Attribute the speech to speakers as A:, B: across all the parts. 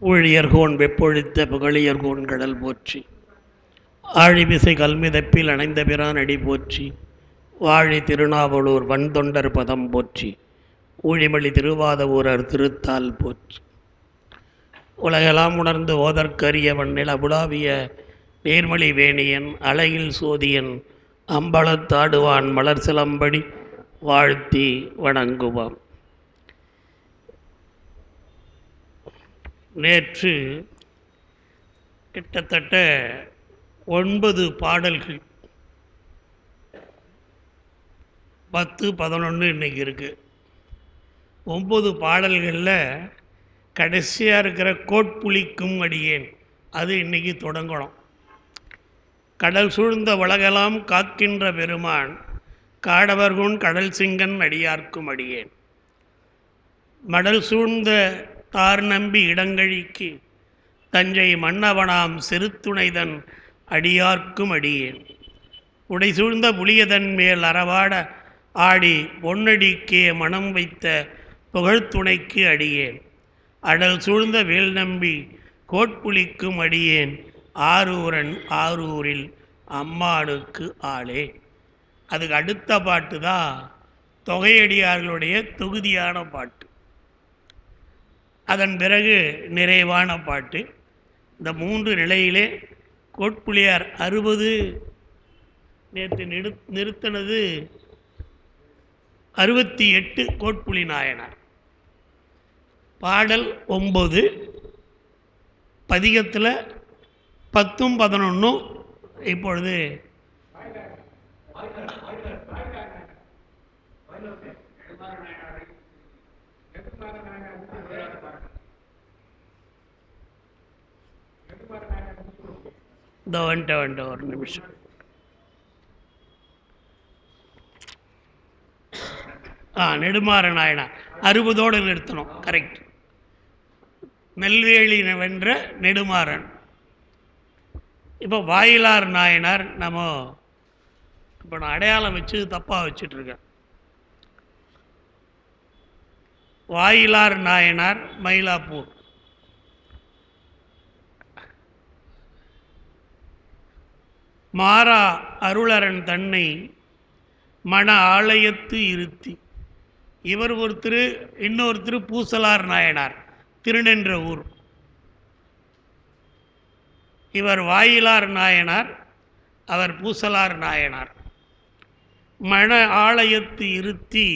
A: ஊழியர்கோன் வெப்பொழித்த புகழியர்கோன் கடல் போற்றி, ஆழிமிசை கல்மிதப்பில் அணைந்த பிரான் அடி போற்றி, வாழி திருநாவலூர் வன்தொண்டர் பதம் போற்றி, ஊழிமொழி திருவாதவூரர் திருத்தால் போற்றி. உலகெல்லாம் உணர்ந்து ஓதற்கரிய வண்ணில் அபுலாவிய நேர்மொழி வேணியன் அலையில் சோதியன் அம்பலத்தாடுவான் மலர் சிலம்படி வாழ்த்தி வணங்குவான். நேற்று கிட்டத்தட்ட 9 பாடல்கள், 10, 11 இன்றைக்கி இருக்குது. 9 பாடல்களில் கடைசியாக இருக்கிற கோட்புளிக்கும் அடியேன் அது இன்றைக்கி தொடங்கணும். கடல் சூழ்ந்த உலகெல்லாம் காக்கின்ற பெருமான் காடவர்கோன் கடல் சிங்கன் அடியார்க்கும் அடியேன், மடல் சூழ்ந்த தார் நம்பி இடங்கழிக்கு தஞ்சை மன்னவனாம் செருத்துணைதன் அடியார்க்கும் அடியேன், உடை சூழ்ந்த புலியதன் மேல் அறவாட ஆடி பொன்னடிக்கே மனம் வைத்த புகழ்த்துணைக்கு அடியேன், அடல் சூழ்ந்த வேல் நம்பி கோட்புளிக்கும் அடியேன், ஆரூரன் ஆரூரில் அம்மானுக்கு ஆளே. அதுக்கு அடுத்த பாட்டு தான் தொகையடியார்களுடைய தொகுதியான பாட்டு. அதன் பிறகு நிறைவான பாட்டு. இந்த 3 நிலையிலே கோட்புளியார் 60, நேற்று நிறுத்தினது 68 கோட்புலி நாயனார். பாடல் 9, பதிகத்தில் 10, 11 இப்பொழுது வந்துட்ட ஒரு நிமிஷம். நெடுமாற நாயனார் 60ஓடு நிறுத்தணும். கரெக்ட். நெல்வேலி வென்ற நெடுமாறன். இப்போ வாயிலார் நாயனார் இப்போ நான் அடையாளம் வச்சு தப்பாக வச்சுட்ருக்கேன். வாயிலார் நாயனார் மயிலாப்பூர். மாறா அருளரன் தன்னை மன ஆலயத்து இருத்தி. இவர் ஒருத்தர், இன்னொருத்தர் பூசலார் நாயனார், திருநென்ற ஊர். இவர் வாயிலார் நாயனார், அவர் பூசலார் நாயனார். மன ஆலயத்து இருத்தி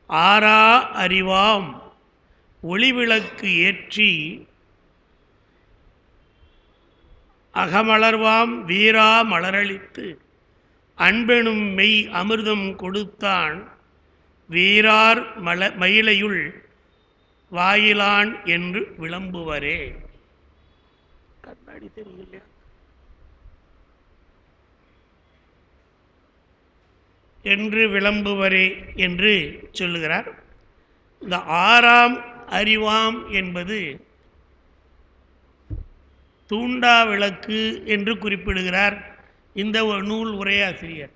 A: ஆரா அறிவாம் ஒளிவிளக்கு ஏற்றி அகமலர்வாம் வீரா மலரளித்து அன்பெனும் மெய் அமிர்தம் கொடுத்தான் வீரார் மயிலையுள் வாயிலான் என்று விளம்புவரே. கண்ணாடி தெரியல. என்று விளம்புவரே என்று சொல்லுகிறார். இந்த ஆறாம் அறிவாம் என்பது தூண்டா விளக்கு என்று குறிப்பிடுகிறார் இந்த நூல் உரையாசிரியர்.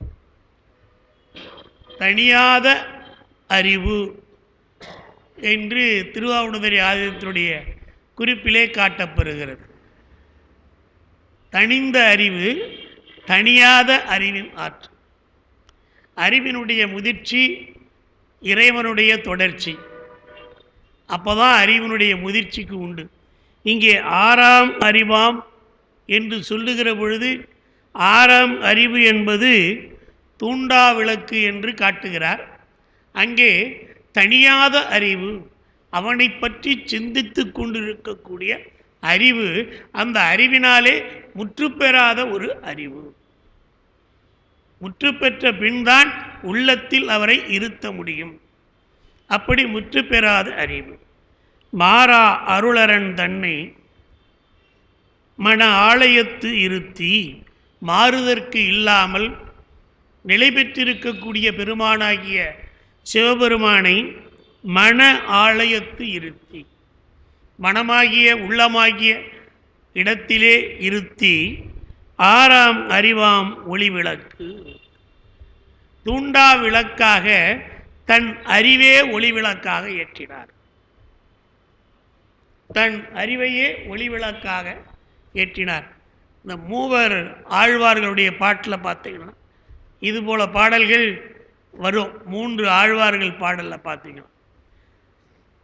A: தனியாத அறிவு என்று திருவாவடுதுறை ஆதினத்தினுடைய குறிப்பிலே காட்டப்பெறுகிறது. தனிந்த அறிவு, தனியாத அறிவின் ஆற்று. அறிவினுடைய முதிர்ச்சி இறைவனுடைய தொடர்ச்சி. அப்போதான் அறிவினுடைய முதிர்ச்சிக்கு உண்டு. இங்கே ஆறாம் அறிவாம் என்று சொல்லுகிற பொழுது ஆறாம் அறிவு என்பது தூண்டா விளக்கு என்று காட்டுகிறார். அங்கே தனியாத அறிவு, அவனை பற்றி சிந்தித்து கொண்டிருக்கக்கூடிய அறிவு, அந்த அறிவினாலே முற்று பெறாத ஒரு அறிவு. முற்று பெற்ற பின்தான் உள்ளத்தில் அவரை இருத்த முடியும். அப்படி முற்று பெறாத அறிவு. மாறா அருளரன் தன்னை மன ஆலயத்து இருத்தி, மாறுதற்கு இல்லாமல் நிலை பெற்றிருக்கக்கூடிய பெருமானாகிய சிவபெருமானை மன ஆலயத்து இருத்தி, மனமாகிய உள்ளமாகிய இடத்திலே இருத்தி ஆறாம் அறிவாம் ஒளி விளக்கு, தூண்டா விளக்காக தன் அறிவே ஒளி விளக்காக ஏற்றினார். தன் அறிவையே ஒளிவிளக்காக ஏற்றினார். இந்த மூவர் ஆழ்வார்களுடைய பாட்டில் பார்த்தீங்கன்னா இதுபோல் பாடல்கள் வரும். 3 ஆழ்வார்கள் பாடலில் பார்த்தீங்கன்னா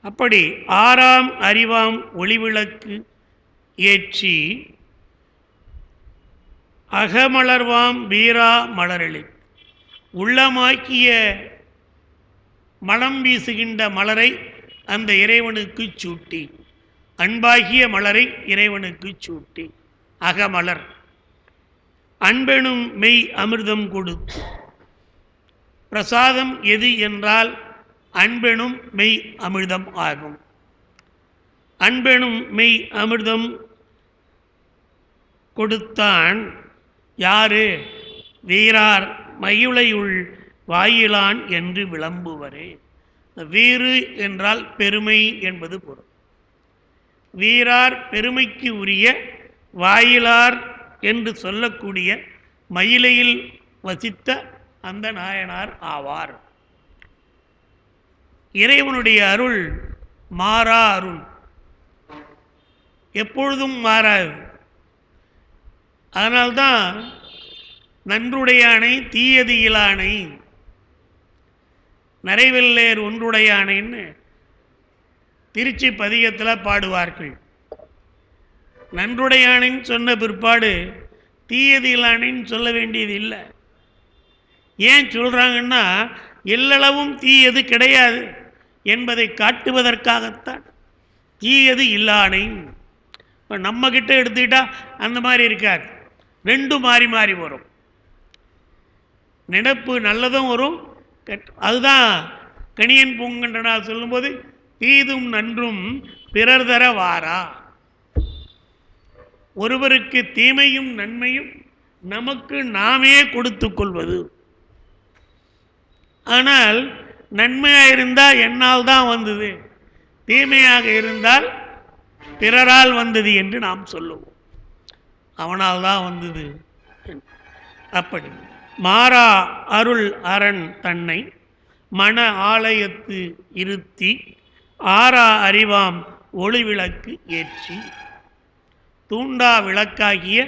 A: அப்படி ஆறாம் அறிவாம் ஒளிவிளக்கு ஏற்றி அகமலர்வாம் வீரா மலரளி உள்ளமாக்கிய மனம் வீசுகின்ற மலரை அந்த இறைவனுக்கு சூட்டி, அன்பாகிய மலரை இறைவனுக்கு சூட்டி அகமலர் அன்பெனும் மெய் அமிர்தம் கொடுத்து. பிரசாதம் எது என்றால் அன்பெனும் மெய் அமிர்தம் ஆகும். அன்பெனும் மெய் அமிர்தம் கொடுத்தான் யாரு? வீரார் மகிழையுள் வாயிலான் என்று விளம்புவரே. வீறு என்றால் பெருமை என்பது பொருள். வீரார் பெருமைக்கு உரிய வாயிலார் என்று சொல்லக்கூடிய மயிலையில் வசித்த அந்த நாயனார் ஆவார். இறைவனுடைய அருள் மாறா அருள், எப்பொழுதும் மாறாது. அதனால்தான் நன்றுடையானை தீயது இலானை நரைவெல்லேர் ஒன்றுடையானைன்னு திருச்சி பதிகத்தில் பாடுவார்கள். நன்றுடையானைன்னு சொன்ன பிற்பாடு தீயது இலானைன்னு சொல்ல வேண்டியது இல்லை. ஏன் சொல்கிறாங்கன்னா எல்லளவும் தீயது கிடையாது என்பதை காட்டுவதற்காகத்தான் தீயது இல்லானை. இப்போ நம்மக்கிட்ட எடுத்துக்கிட்டா அந்த மாதிரி இருக்காது, ரெண்டும் மாறி மாறி வரும். நினைப்பு நல்லதும் வரும், அதுதான் கணியன் பூங்கன்றனால் சொல்லும்போது தீதும் நன்றும் பிறர் தர வாரா. ஒருவருக்கு தீமையும் நன்மையும் நமக்கு நாமே கொடுத்து கொள்வது. ஆனால் நன்மையாக இருந்தால் என்னால் தான் வந்தது, தீமையாக இருந்தால் பிறரால் வந்தது என்று நாம் சொல்லுவோம். அவனால் தான் வந்தது. அப்படி மாறா அருள் அரண் தன்னை மன ஆலயத்து இருத்தி ஆறா அறிவாம் ஒளிவிளக்கு ஏற்றி. தூண்டா விளக்காகிய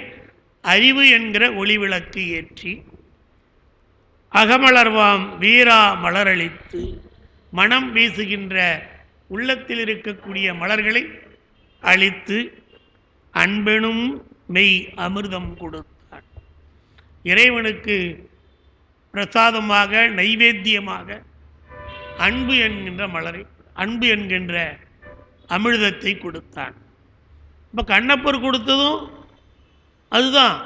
A: அறிவு என்கிற ஒளிவிளக்கு ஏற்றி அகமலர்வாம் வீரா மலரளித்து மனம் வீசுகின்ற உள்ளத்தில் இருக்கக்கூடிய மலர்களை அழித்து அன்பெனும் மெய் அமிர்தம் கொடுத்தான். இறைவனுக்கு பிரசாதமாக நைவேத்தியமாக அன்பு என்கின்ற மலரை, அன்பு என்கின்ற அமிர்தத்தை கொடுத்தான். இப்போ கண்ணப்பர் கொடுத்ததும் அதுதான்,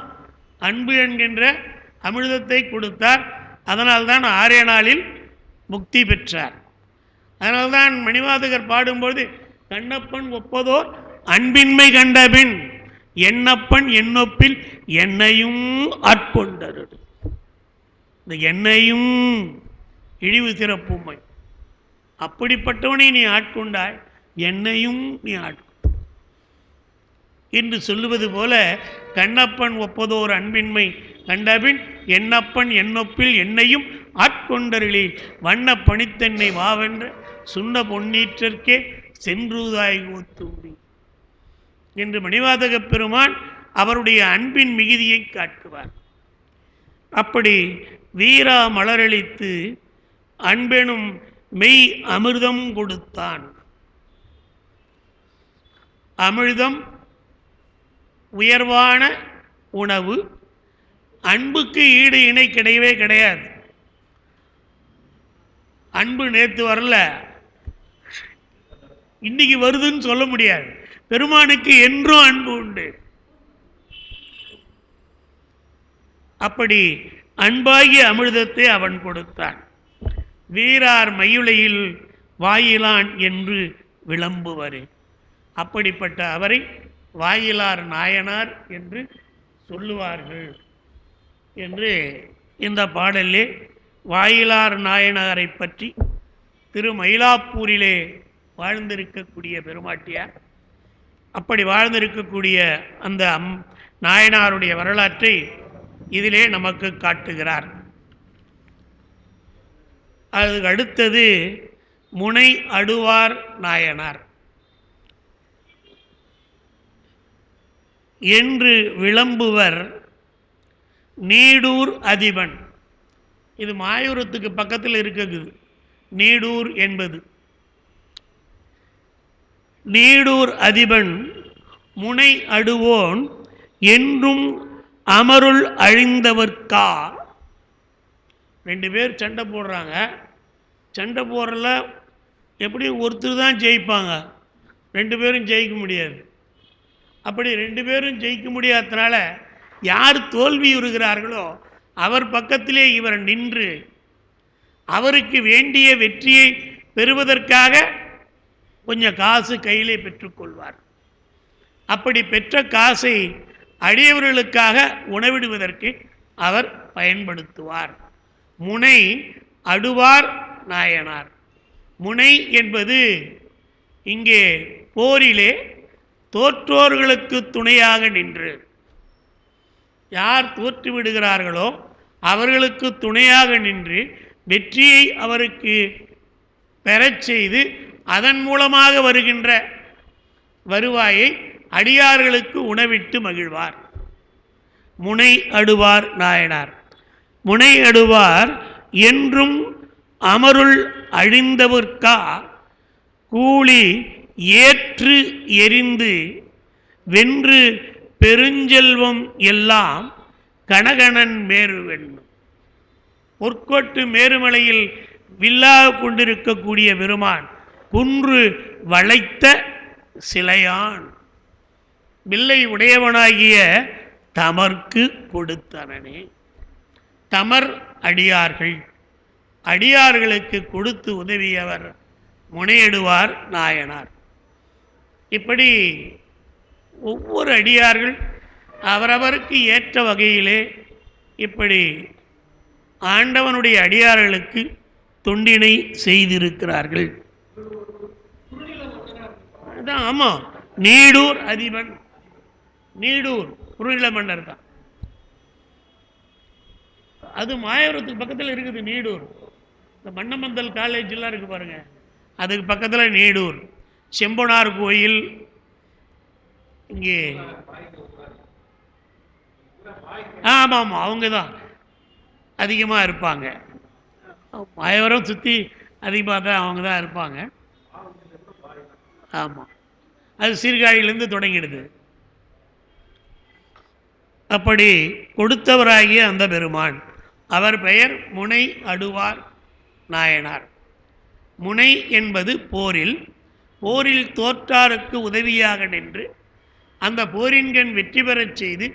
A: அன்பு என்கின்ற அமிர்தத்தை கொடுத்தார். அதனால்தான் 6 நாளில் முக்தி பெற்றார். அதனால்தான் மணிவாசகர் பாடும்போது கண்ணப்பன் ஒப்பதோர் அன்பின்மை கண்டபின் என்னப்பன் என்னொப்பில் என்னையும் ஆட்கொண்டரு. இந்த என்னையும் இழிவு சிறப்புமை, அப்படிப்பட்டவனை நீ ஆட்கொண்டாய், என்னையும் நீ ஆட்கொண்ட என்று சொல்லுவது போல கண்ணப்பன் ஒப்பதோர் அன்பின்மை கண்டபின் என்னப்பன் என்னொப்பில் என்னையும் ஆட்கொண்டருளி வண்ண பணித்தென்னை வாவென்ற சுண்ண பொன்னீற்றற்கே சென்றுதாய் ஓத்தூடி என்று மணிவாசக பெருமான் அவருடைய அன்பின் மிகுதியை காட்டுவார். அப்படி வீரா மலரளித்து அன்பெனும் மெய் அமிர்தம் கொடுத்தான். அமிர்தம் உயர்வான உணவு, அன்புக்கு ஈடு இணை கிடையவே கிடையாது. அன்பு நேற்று வரல, இன்னைக்கு வருதுன்னு சொல்ல முடியாது. பெருமானுக்கு என்றும் அன்பு உண்டு. அப்படி அன்பாகிய அமிர்தத்தை அவன் கொடுத்தான். வீரார் மயிலையில் வாயிலான் என்று விளம்புவரே. அப்படிப்பட்ட அவரை வாயிலார் நாயனார் என்று சொல்லுவார்கள் என்று இந்த பாடலே வாயிலார் நாயனாரை பற்றி திருமயிலாப்பூரிலே வாழ்ந்திருக்கக்கூடிய பெருமாட்டியார், அப்படி வாழ்ந்திருக்கக்கூடிய அந்த நாயனாருடைய வரலாற்றை இதிலே நமக்கு காட்டுகிறார். அதுக்கு அடுத்தது முனை அடுவார் நாயனார். என்று விளம்புவர் நீடூர் அதிபன். இது மாயூரத்துக்கு பக்கத்தில் இருக்குது. நீடூர் என்பது நீடூர் அதிபன் முனை அடுவோன் என்றும் அமருள் அழிந்தவர்கா. ரெண்டு பேர் சண்டை போடுறாங்க. சண்டை போடுறல எப்படியும் ஒருத்தர் தான் ஜெயிப்பாங்க, ரெண்டு பேரும் ஜெயிக்க முடியாது. அப்படி ரெண்டு பேரும் ஜெயிக்க முடியாதனால யார் தோல்வியுறுகிறார்களோ அவர் பக்கத்திலே இவர் நின்று அவருக்கு வேண்டிய வெற்றியை பெறுவதற்காக கொஞ்சம் காசு கையிலே பெற்றுக்கொள்வார். அப்படி பெற்ற காசை அடியவர்களுக்காக உணவிடுவதற்கு அவர் பயன்படுத்துவார். முனை அடுவார் நாயனார். முனை என்பது இங்கே போரிலே தோற்றோர்களுக்கு துணையாக நின்று, யார் தோற்று விடுகிறார்களோ அவர்களுக்கு துணையாக நின்று வெற்றியை அவருக்கு பெறச் செய்து அதன் மூலமாக வருகின்ற வருவாயை அடியார்களுக்கு உணவிட்டு மகிழ்வார். முனை அடுவார் நாயனார். முனை அடுவார் என்றும் அமருள் அழிந்தவர்கா கூலி ஏற்று எரிந்து வென்று பெருஞ்செல்வம் எல்லாம் கணகணன் மேருவென்னும். பொற்கோட்டு மேருமலையில் வில்லாக கொண்டிருக்கக்கூடிய பெருமான் குன்று வளைத்த சிலையான், வில்லை உடையவனாகிய தமர்க்கு கொடுத்தனனே. தமர் அடியார்கள், அடியார்களுக்கு கொடுத்து உதவியவர் முனையிடுவார் நாயனார். இப்படி ஒவ்வொரு அடியார்கள் அவரவருக்கு ஏற்ற வகையிலே இப்படி ஆண்டவனுடைய அடியார்களுக்கு தொண்டினை செய்திருக்கிறார்கள். அதான் ஆமாம், நீடூர் அதிபன். நீடூர் குறுநில மன்னர் தான். அது மாயவரத்துக்கு பக்கத்தில் இருக்குது. நீடூர் இந்த மன்னமந்தல் காலேஜ் எல்லாம் இருக்கு பாருங்க, அதுக்கு பக்கத்தில் நீடூர். செம்பனார் கோயில் இங்கே. ஆமாம் ஆமாம், அவங்க தான் அதிகமாக இருப்பாங்க. மாயவரம் சுற்றி அதிகமாக தான் அவங்க தான் இருப்பாங்க. ஆமாம், அது சீர்காழியிலேருந்து தொடங்கிடுது. அப்படி கொடுத்தவராகிய அந்த பெருமான், அவர் பெயர் முனை அடுவார் நாயனார். முனை என்பது போரில் போரில் தோற்றாருக்கு உதவியாக நின்று அந்த போரின்கண் வெற்றி பெறச் செய்து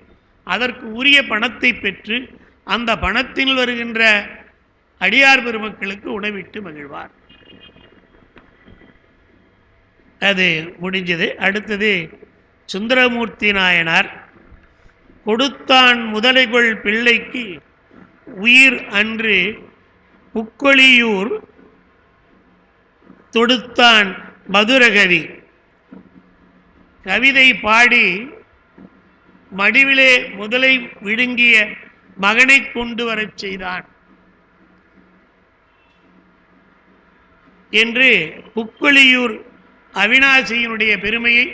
A: அதற்கு உரிய பணத்தை பெற்று அந்த பணத்தில் வருகின்ற அடியார் பெருமக்களுக்கு உணவிட்டு மகிழ்வார். அது முடிஞ்சது. அடுத்தது சுந்தரமூர்த்தி நாயனார். கொடுத்தான் முதலைகொள் பிள்ளைக்கு உயிர் அன்று புக்கொழியூர் தொடுத்தான் மதுரகவி. கவிதை பாடி மடிவிலே முதலை விழுங்கிய மகனை கொண்டு வரச் செய்தான் என்று புக்கொழியூர் அவிநாசியினுடைய பெருமையை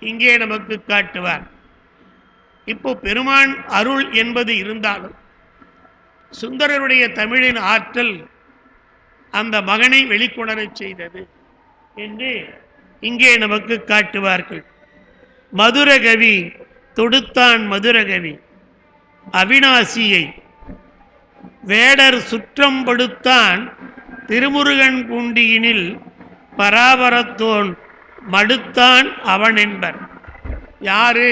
A: இங்கே நமக்கு காட்டுவார். இப்போ பெருமான் அருள் என்பது இருந்தாலும் சுந்தரருடைய தமிழின் ஆற்றல் அந்த மகனை வெளிக்கொணரச் செய்தது என்று இங்கே நமக்கு காட்டுவார்கள். மதுரகவி தொடுத்தான் மதுரகவி அவிநாசியை வேடர் சுற்றம் படுத்தான் திருமுருகன் பூண்டியினில் பராபரத்தோன் மடுத்தான் அவன் என்பர். யாரு?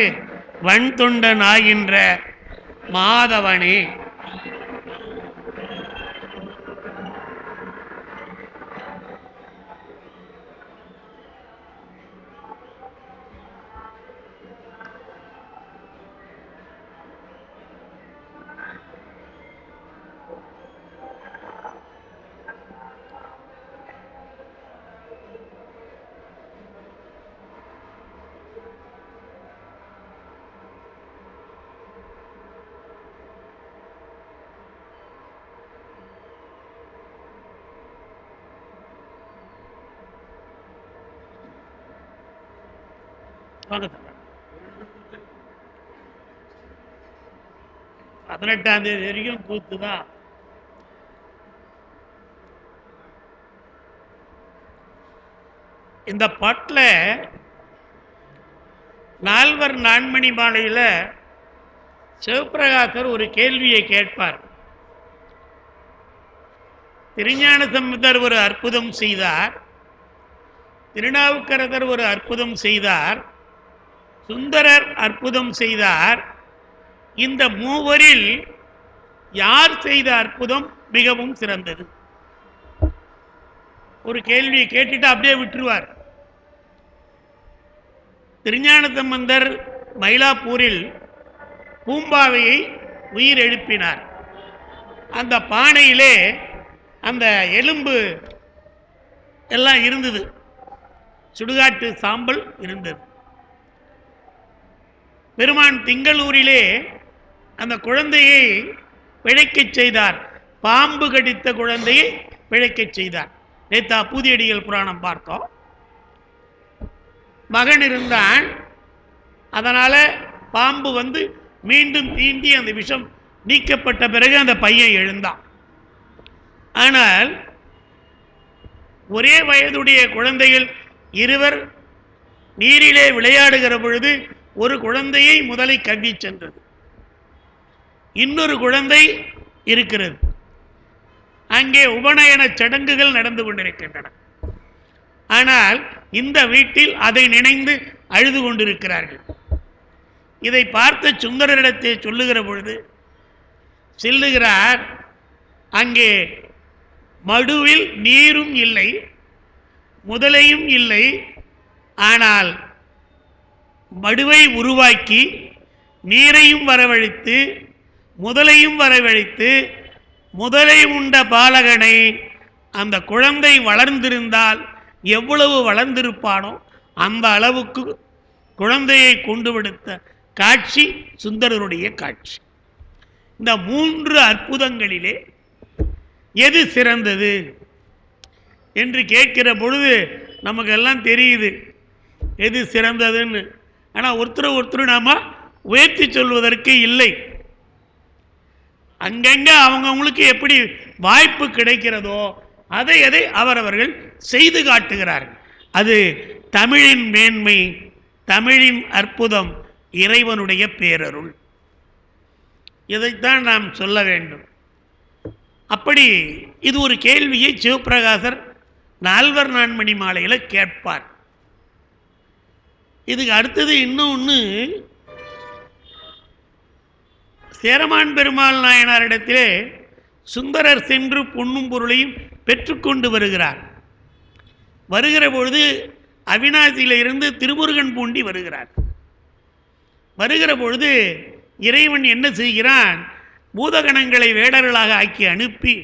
A: வன் தொண்டன் ஆகின்ற மாதவனே. வாங்க. 18ஆம் தேதி வரைக்கும் கூத்து தான். இந்த பாட்டில் நால்வர் நான்மணி மாலையில் சிவபிரகாசர் ஒரு கேள்வியை கேட்பார். திருஞான சம்பந்தர் ஒரு அற்புதம் செய்தார், திருநாவுக்கரசர் ஒரு அற்புதம் செய்தார், சுந்தரர் அற்புதம் செய்தார். இந்த மூவரில் யார் செய்த அற்புதம் மிகவும் சிறந்தது? ஒரு கேள்வியை கேட்டுட்டு அப்படியே விட்டுருவார். திருஞான சம்பந்தர் மயிலாப்பூரில் பூம்பாவையை உயிர் எழுப்பினார். அந்த பானையிலே அந்த எலும்பு எல்லாம் இருந்தது, சுடுகாட்டு சாம்பல் இருந்தது. பெருமான் திங்களூரிலே அந்த குழந்தையை பிழைக்கச் செய்தார், பாம்பு கடித்த குழந்தையை பிழைக்கச் செய்தார். நேத்தா பூதியடிகள் புராணம் பார்த்தோம். மகன் இருந்தான், அதனால பாம்பு வந்து மீண்டும் தீண்டி அந்த விஷம் நீக்கப்பட்ட பிறகு அந்த பையன் எழுந்தான். ஆனால் ஒரே வயதுடைய குழந்தைகள் இருவர் நீரிலே விளையாடுகிற பொழுது ஒரு குழந்தையை முதலை கவ்வி சென்றது, இன்னொரு குழந்தை இருக்கிறது. அங்கே உபநயன சடங்குகள் நடந்து கொண்டிருக்கின்றன. ஆனால் இந்த வீட்டில் அதை நினைந்து அழுது கொண்டிருக்கிறார்கள். இதை பார்த்த சுந்தரரிடத்தை சொல்லுகிற பொழுது செல்லுகிறார். அங்கே மடுவில் நீரும் இல்லை, முதலையும் இல்லை. ஆனால் மடுவை உருவாக்கி நீரையும் வரவழைத்து முதலையும் வரவழைத்து முதலை உண்ட பாலகனை அந்த குழந்தை வளர்ந்திருந்தால் எவ்வளவு வளர்ந்திருப்பானோ அந்த அளவுக்கு குழந்தையை கொண்டு விடுத்த காட்சி சுந்தரருடைய காட்சி. இந்த 3 அற்புதங்களிலே எது சிறந்தது என்று கேட்கிற பொழுது நமக்கெல்லாம் தெரியுது எது சிறந்ததுன்னு. ஆனால் ஒருத்தர் நாம உயர்த்தி சொல்வதற்கு இல்லை. அங்கங்க அவங்கவுங்களுக்கு எப்படி வாய்ப்பு கிடைக்கிறதோ அதை அவரவர்கள் செய்து காட்டுகிறார்கள். அது தமிழின் மேன்மை, தமிழின் அற்புதம், இறைவனுடைய பேரருள். இதைத்தான் நாம் சொல்ல வேண்டும். அப்படி இது ஒரு கேள்வியை சிவபிரகாசர் நால்வர் நான்மணி மாலையில் கேட்பார். இதுக்கு அடுத்தது இன்னொன்று, சேரமான் பெருமாள் நாயனாரிடத்திலே சுந்தரர் சென்று பொன்னும் பொருளையும் பெற்றுக்கொண்டு வருகிறார். வருகிற பொழுது அவிநாசியில இருந்து திருமுருகன் பூண்டி வருகிறார். வருகிற பொழுது இறைவன் என்ன செய்கிறான்? பூதகணங்களை வேடர்களாக ஆக்கி அனுப்பி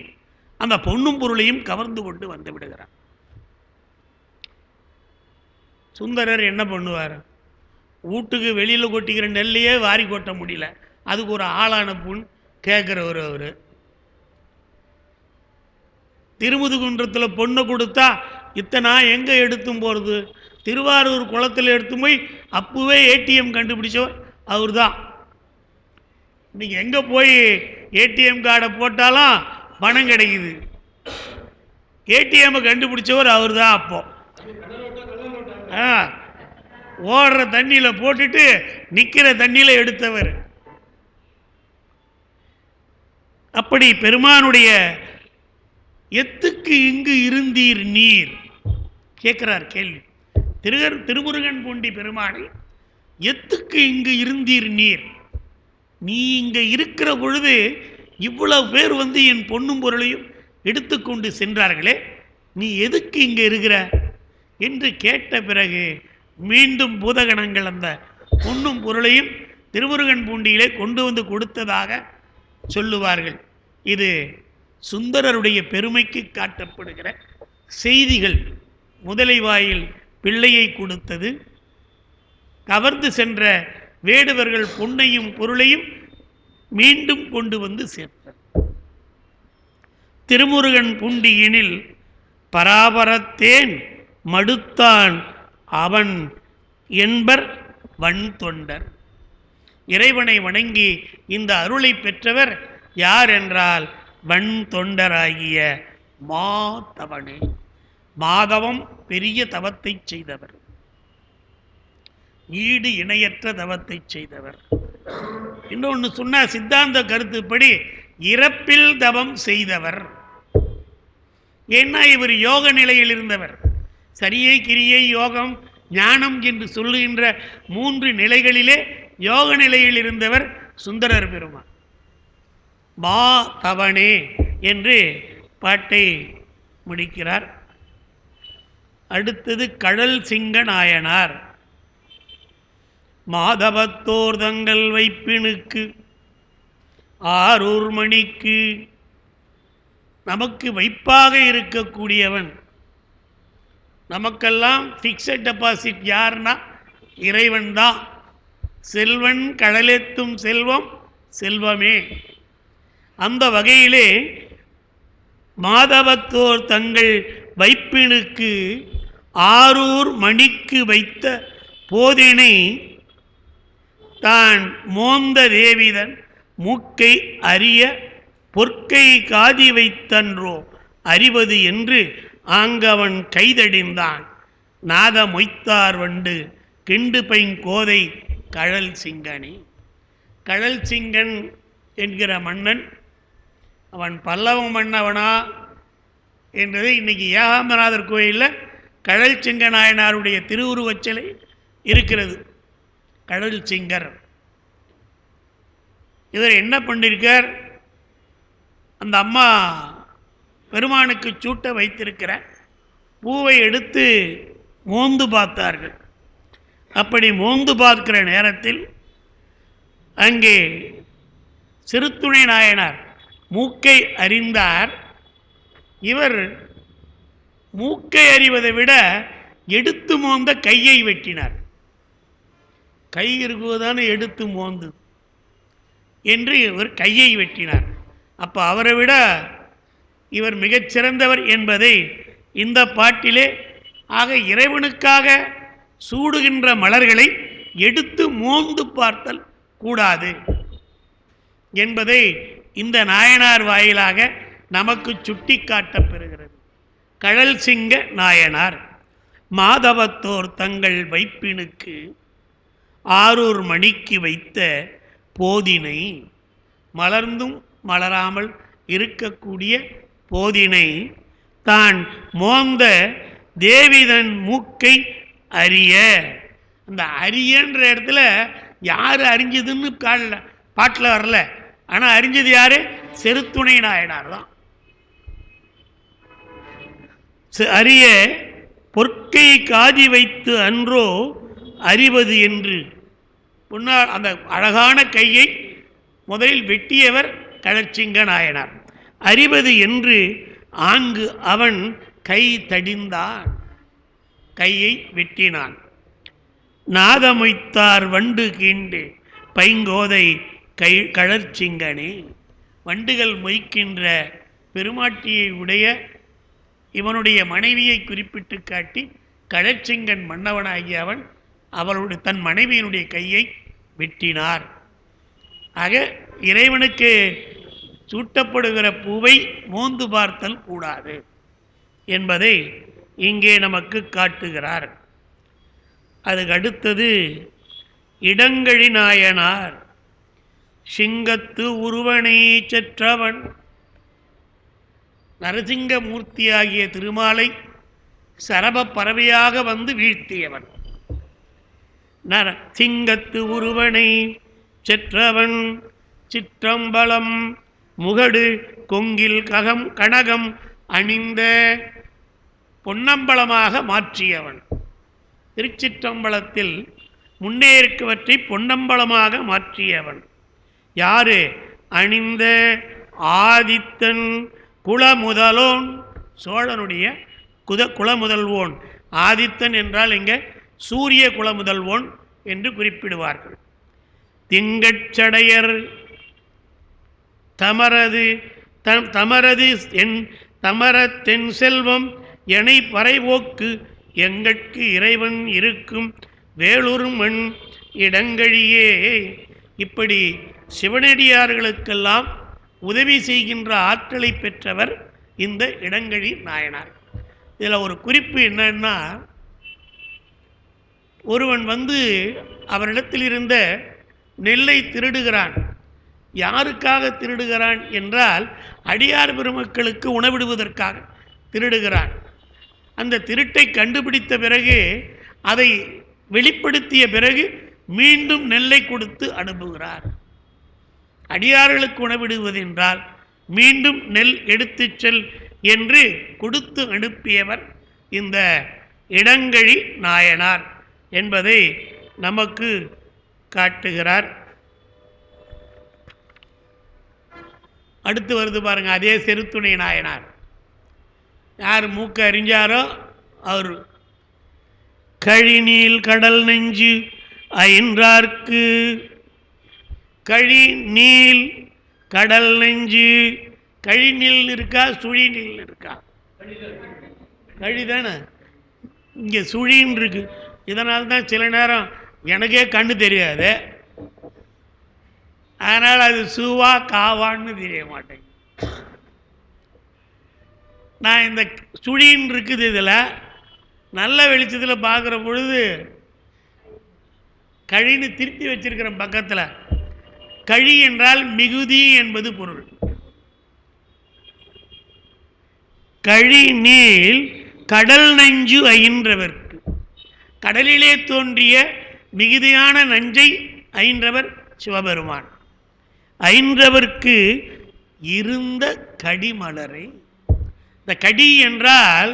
A: அந்த பொன்னும் பொருளையும் கவர்ந்து கொண்டு வந்து விடுகிறான். சுந்தரர் என்ன பண்ணுவார்? வீட்டுக்கு வெளியில் கொட்டிக்கிற நெல்லையே வாரி கொட்ட முடியல, அதுக்கு ஒரு ஆளான புண் கேட்குறவர் அவர். திருமுதுகுன்றத்தில் பொண்ணை கொடுத்தா இத்தனை எங்கே எடுத்தும் போகிறது? திருவாரூர் குளத்தில் எடுத்து போய் அப்பவே ஏடிஎம் கண்டுபிடிச்சவர் அவர் தான். இன்னைக்கு எங்கே போய் ஏடிஎம் கார்டை போட்டாலும் பணம் கிடைக்குது. ஏடிஎம்மை கண்டுபிடிச்சவர் அவர் தான். அப்போ ஓடுற தண்ணியில் போட்டுட்டு நிற்கிற தண்ணியில் எடுத்தவர். அப்படி பெருமானுடைய எத்துக்கு இங்கு இருந்தீர் நீர் கேட்கிறார் கேள்வி. திருமுருகன் பூண்டி பெருமானை எத்துக்கு இங்கு இருந்தீர் நீர், நீ இங்க இருக்கிற பொழுது இவ்வளவு பேர் வந்து என் பொன்னும் பொருளையும் எடுத்துக்கொண்டு சென்றார்களே, நீ எதுக்கு இங்க இருக்கிற என்று கேட்ட பிறகு மீண்டும் பூதகணங்கள் அந்த பொன்னும் பொருளையும் திருமுருகன் பூண்டியிலே கொண்டு வந்து கொடுத்ததாக சொல்லுவார்கள். இது சுந்தரருடைய பெருமைக்கு காட்டப்படுகிற செய்திகள். முதலை வாயில் பிள்ளையை கொடுத்தது, கவர்ந்து சென்ற வேடுவர்கள் பொன்னையும் பொருளையும் மீண்டும் கொண்டு வந்து சேர்த்தார். திருமுருகன் பூண்டியினில் பராபரத்தேன் மடுத்தான் அவன் என்பர் வன் தொண்டர். இறைவனை வணங்கி இந்த அருளை பெற்றவர் யார் என்றால் வன் தொண்டராகிய மாதவனே. மாதவம் பெரிய தவத்தை செய்தவர், ஈடு இணையற்ற தவத்தை செய்தவர். இன்னொன்று சொன்ன சித்தாந்த கருத்துப்படி இறப்பில் தவம் செய்தவர். ஏன்னா இவர் யோக நிலையில் இருந்தவர். சரியை, கிரியை, யோகம், ஞானம் என்று சொல்லுகின்ற 3 நிலைகளிலே யோக நிலையில் இருந்தவர் சுந்தரர் பெருமான். மா தவனே என்று பாட்டை முடிக்கிறார். அடுத்தது கழல் சிங்க நாயனார். மாதவத்தோர் தங்கள் வைப்பினுக்கு ஆரூர் மணிக்கு, நமக்கு வைப்பாக இருக்கக்கூடியவன். நமக்கெல்லாம் ஃபிக்ஸட் டெபாசிட் யார்னா இறைவன் தான். செல்வன் கடலெத்தும் செல்வம் செல்வமே. அந்த வகையிலே மாதவத்தோர் தங்கள் வைப்பினுக்கு ஆரூர் மணிக்கு வைத்த போதினை தான் மோந்த தேவிதன் மூக்கை அறிய பொற்கை காதி வைத்தன்றோ அறிவது என்று ஆங்கவன் கைதடிந்தான். நாத மொய்த்தார் வண்டு கிண்டு பைங்கோதை கழல் சிங்கனே. கழல் சிங்கன் என்கிற மன்னன் அவன் பல்லவ மன்னவனா என்றது இன்னைக்கு ஏகாம்பரநாதர் கோயிலில் கழல் சிங்க நாயனாருடைய திருவுருவச் சிலை இருக்கிறது. கழல் சிங்கர் இவர் என்ன பண்ணிருக்கார், அந்த அம்மா பெருமானுக்கு சூட்ட வைத்திருக்கிற பூவை எடுத்து மோந்து பார்த்தார்கள். அப்படி மோந்து பார்க்கிற நேரத்தில் அங்கே சிறுத்துணை நாயனார் மூக்கை அறிந்தார். இவர் மூக்கை அறிவதை விட எடுத்து மோந்த கையை வெட்டினார். கை இருக்குவதானே எடுத்து மோந்து என்று இவர் கையை வெட்டினார். அப்போ அவரை விட இவர் மிகச்சிறந்தவர் என்பதை இந்த பாட்டிலே, ஆக இறைவனுக்காக சூடுகின்ற மலர்களை எடுத்து மோந்து பார்த்தல் கூடாது என்பதை இந்த நாயனார் வாயிலாக நமக்கு சுட்டி காட்டப்பெறுகிறது. கழல் சிங்க நாயனார் மாதவத்தோர் தங்கள் வைப்பினுக்கு ஆரூர் மணிக்கு வைத்த போதினை, மலர்ந்தும் மலராமல் இருக்கக்கூடிய போதினை தான் மோந்த தேவிதன் மூக்கை அறிய. அந்த அரியன்ற இடத்துல யார் அறிஞ்சதுன்னு பாட்டில் வரல. ஆனால் அறிஞ்சது யாரு? செருத்துணை நாயனார் தான். அறிய பொற்கை காதி வைத்து அன்றோ அறிவது என்று முன்னால் அந்த அழகான கையை முதலில் வெட்டியவர் கழற்சிங்க நாயனார். அறிவது என்று ஆங்கு அவன் கை தடிந்தான், கையை வெட்டினான். நாதமொய்த்தார் வண்டு கீண்டு பைங்கோதை கழற்சிங்கனே. வண்டுகள் மொய்க்கின்ற பெருமாட்டியை உடைய இவனுடைய மனைவியை குறிப்பிட்டு காட்டி கழற்சிங்கன் மன்னவனாகிய அவன் அவளுடைய தன் மனைவியினுடைய கையை வெட்டினார். ஆக இறைவனுக்கு சூட்டப்படுகிற பூவை மோந்து பார்த்தல் கூடாது என்பதை இங்கே நமக்கு காட்டுகிறார். அதுக்கு அடுத்தது இடங்கழி நாயனார். சிங்கத்து உருவனை செற்றவன், நரசிங்கமூர்த்தியாகிய திருமாலை சரப பறவையாக வந்து வீழ்த்தியவன். சிங்கத்து உருவனை செற்றவன் சிற்றம்பலம் முகடு கொங்கில் கனகம் அணிந்த பொன்னம்பலமாக மாற்றியவன். திருச்சிற்றம்பலத்தில் முன்னே இருக்கவற்றை பொன்னம்பலமாக மாற்றியவன் யாரு? அணிந்த ஆதித்தன் குலமுதலோன், சோழனுடைய குலமுதல்வோன். ஆதித்தன் என்றால் இங்கே சூரிய குலமுதல்வோன் என்று குறிப்பிடுவார்கள். திங்கட்சடையர் தமரது தமரத்தென் செல்வம் எனை பறைவோக்கு எங்கட்கு இறைவன் இருக்கும் வேளுரு மண் இடங்கழியே இப்படி சிவனடியார்களுக்கெல்லாம் உதவி செய்கின்ற ஆற்றலை பெற்றவர் இந்த இடங்கழி நாயனார். இதில் ஒரு குறிப்பு என்னன்னா, ஒருவன் வந்து அவரிடத்தில் இருந்த நெல்லை திருடுகிறான். யாருக்காக திருடுகிறான் என்றால், அடியார் பெருமக்களுக்கு உணவிடுவதற்காக திருடுகிறான். அந்த திருட்டை கண்டுபிடித்த பிறகு, அதை வெளிப்படுத்திய பிறகு மீண்டும் நெல்லை கொடுத்து அனுப்புகிறார். அடியார்களுக்கு உணவிடுவதென்றால் மீண்டும் நெல் எடுத்து செல் என்று கொடுத்து அனுப்பியவர் இந்த இடங்கழி நாயனார் என்பதை நமக்கு காட்டுகிறார். அடுத்து வருது பாருங்க, அதே செருத்துணை நாயனார். யார் மூக்க அறிஞ்சாரோ அவர். கழிநீல் கடல் நெஞ்சு அயின்றார்க்கு. கழி நீல் கடல் நெஞ்சு. கழிநீல் இருக்கா, சுழி நீல் இருக்கா? கழிதானே, இங்கே சுழின்னு இருக்கு. இதனால்தான் சில நேரம் எனக்கே கண்ணு தெரியாது, அதனால் அது சுவா காவான்னு தெரிய மாட்டேங்க. நான் இந்த சுழின்னு இருக்குது, இதில் நல்ல வெளிச்சத்தில் பார்க்குற பொழுது கழின்னு திருப்பி வச்சிருக்கிறேன் பக்கத்தில். கழி என்றால் மிகுதி என்பது பொருள். கழி நீல் கடல் நஞ்சு அயின்றவர்க்கு. கடலிலே தோன்றிய மிகுதியான நஞ்சை அயின்றவர் சிவபெருமான். அயின்றவர்க்கு இருந்த கடிமலரை. இந்த கடி என்றால்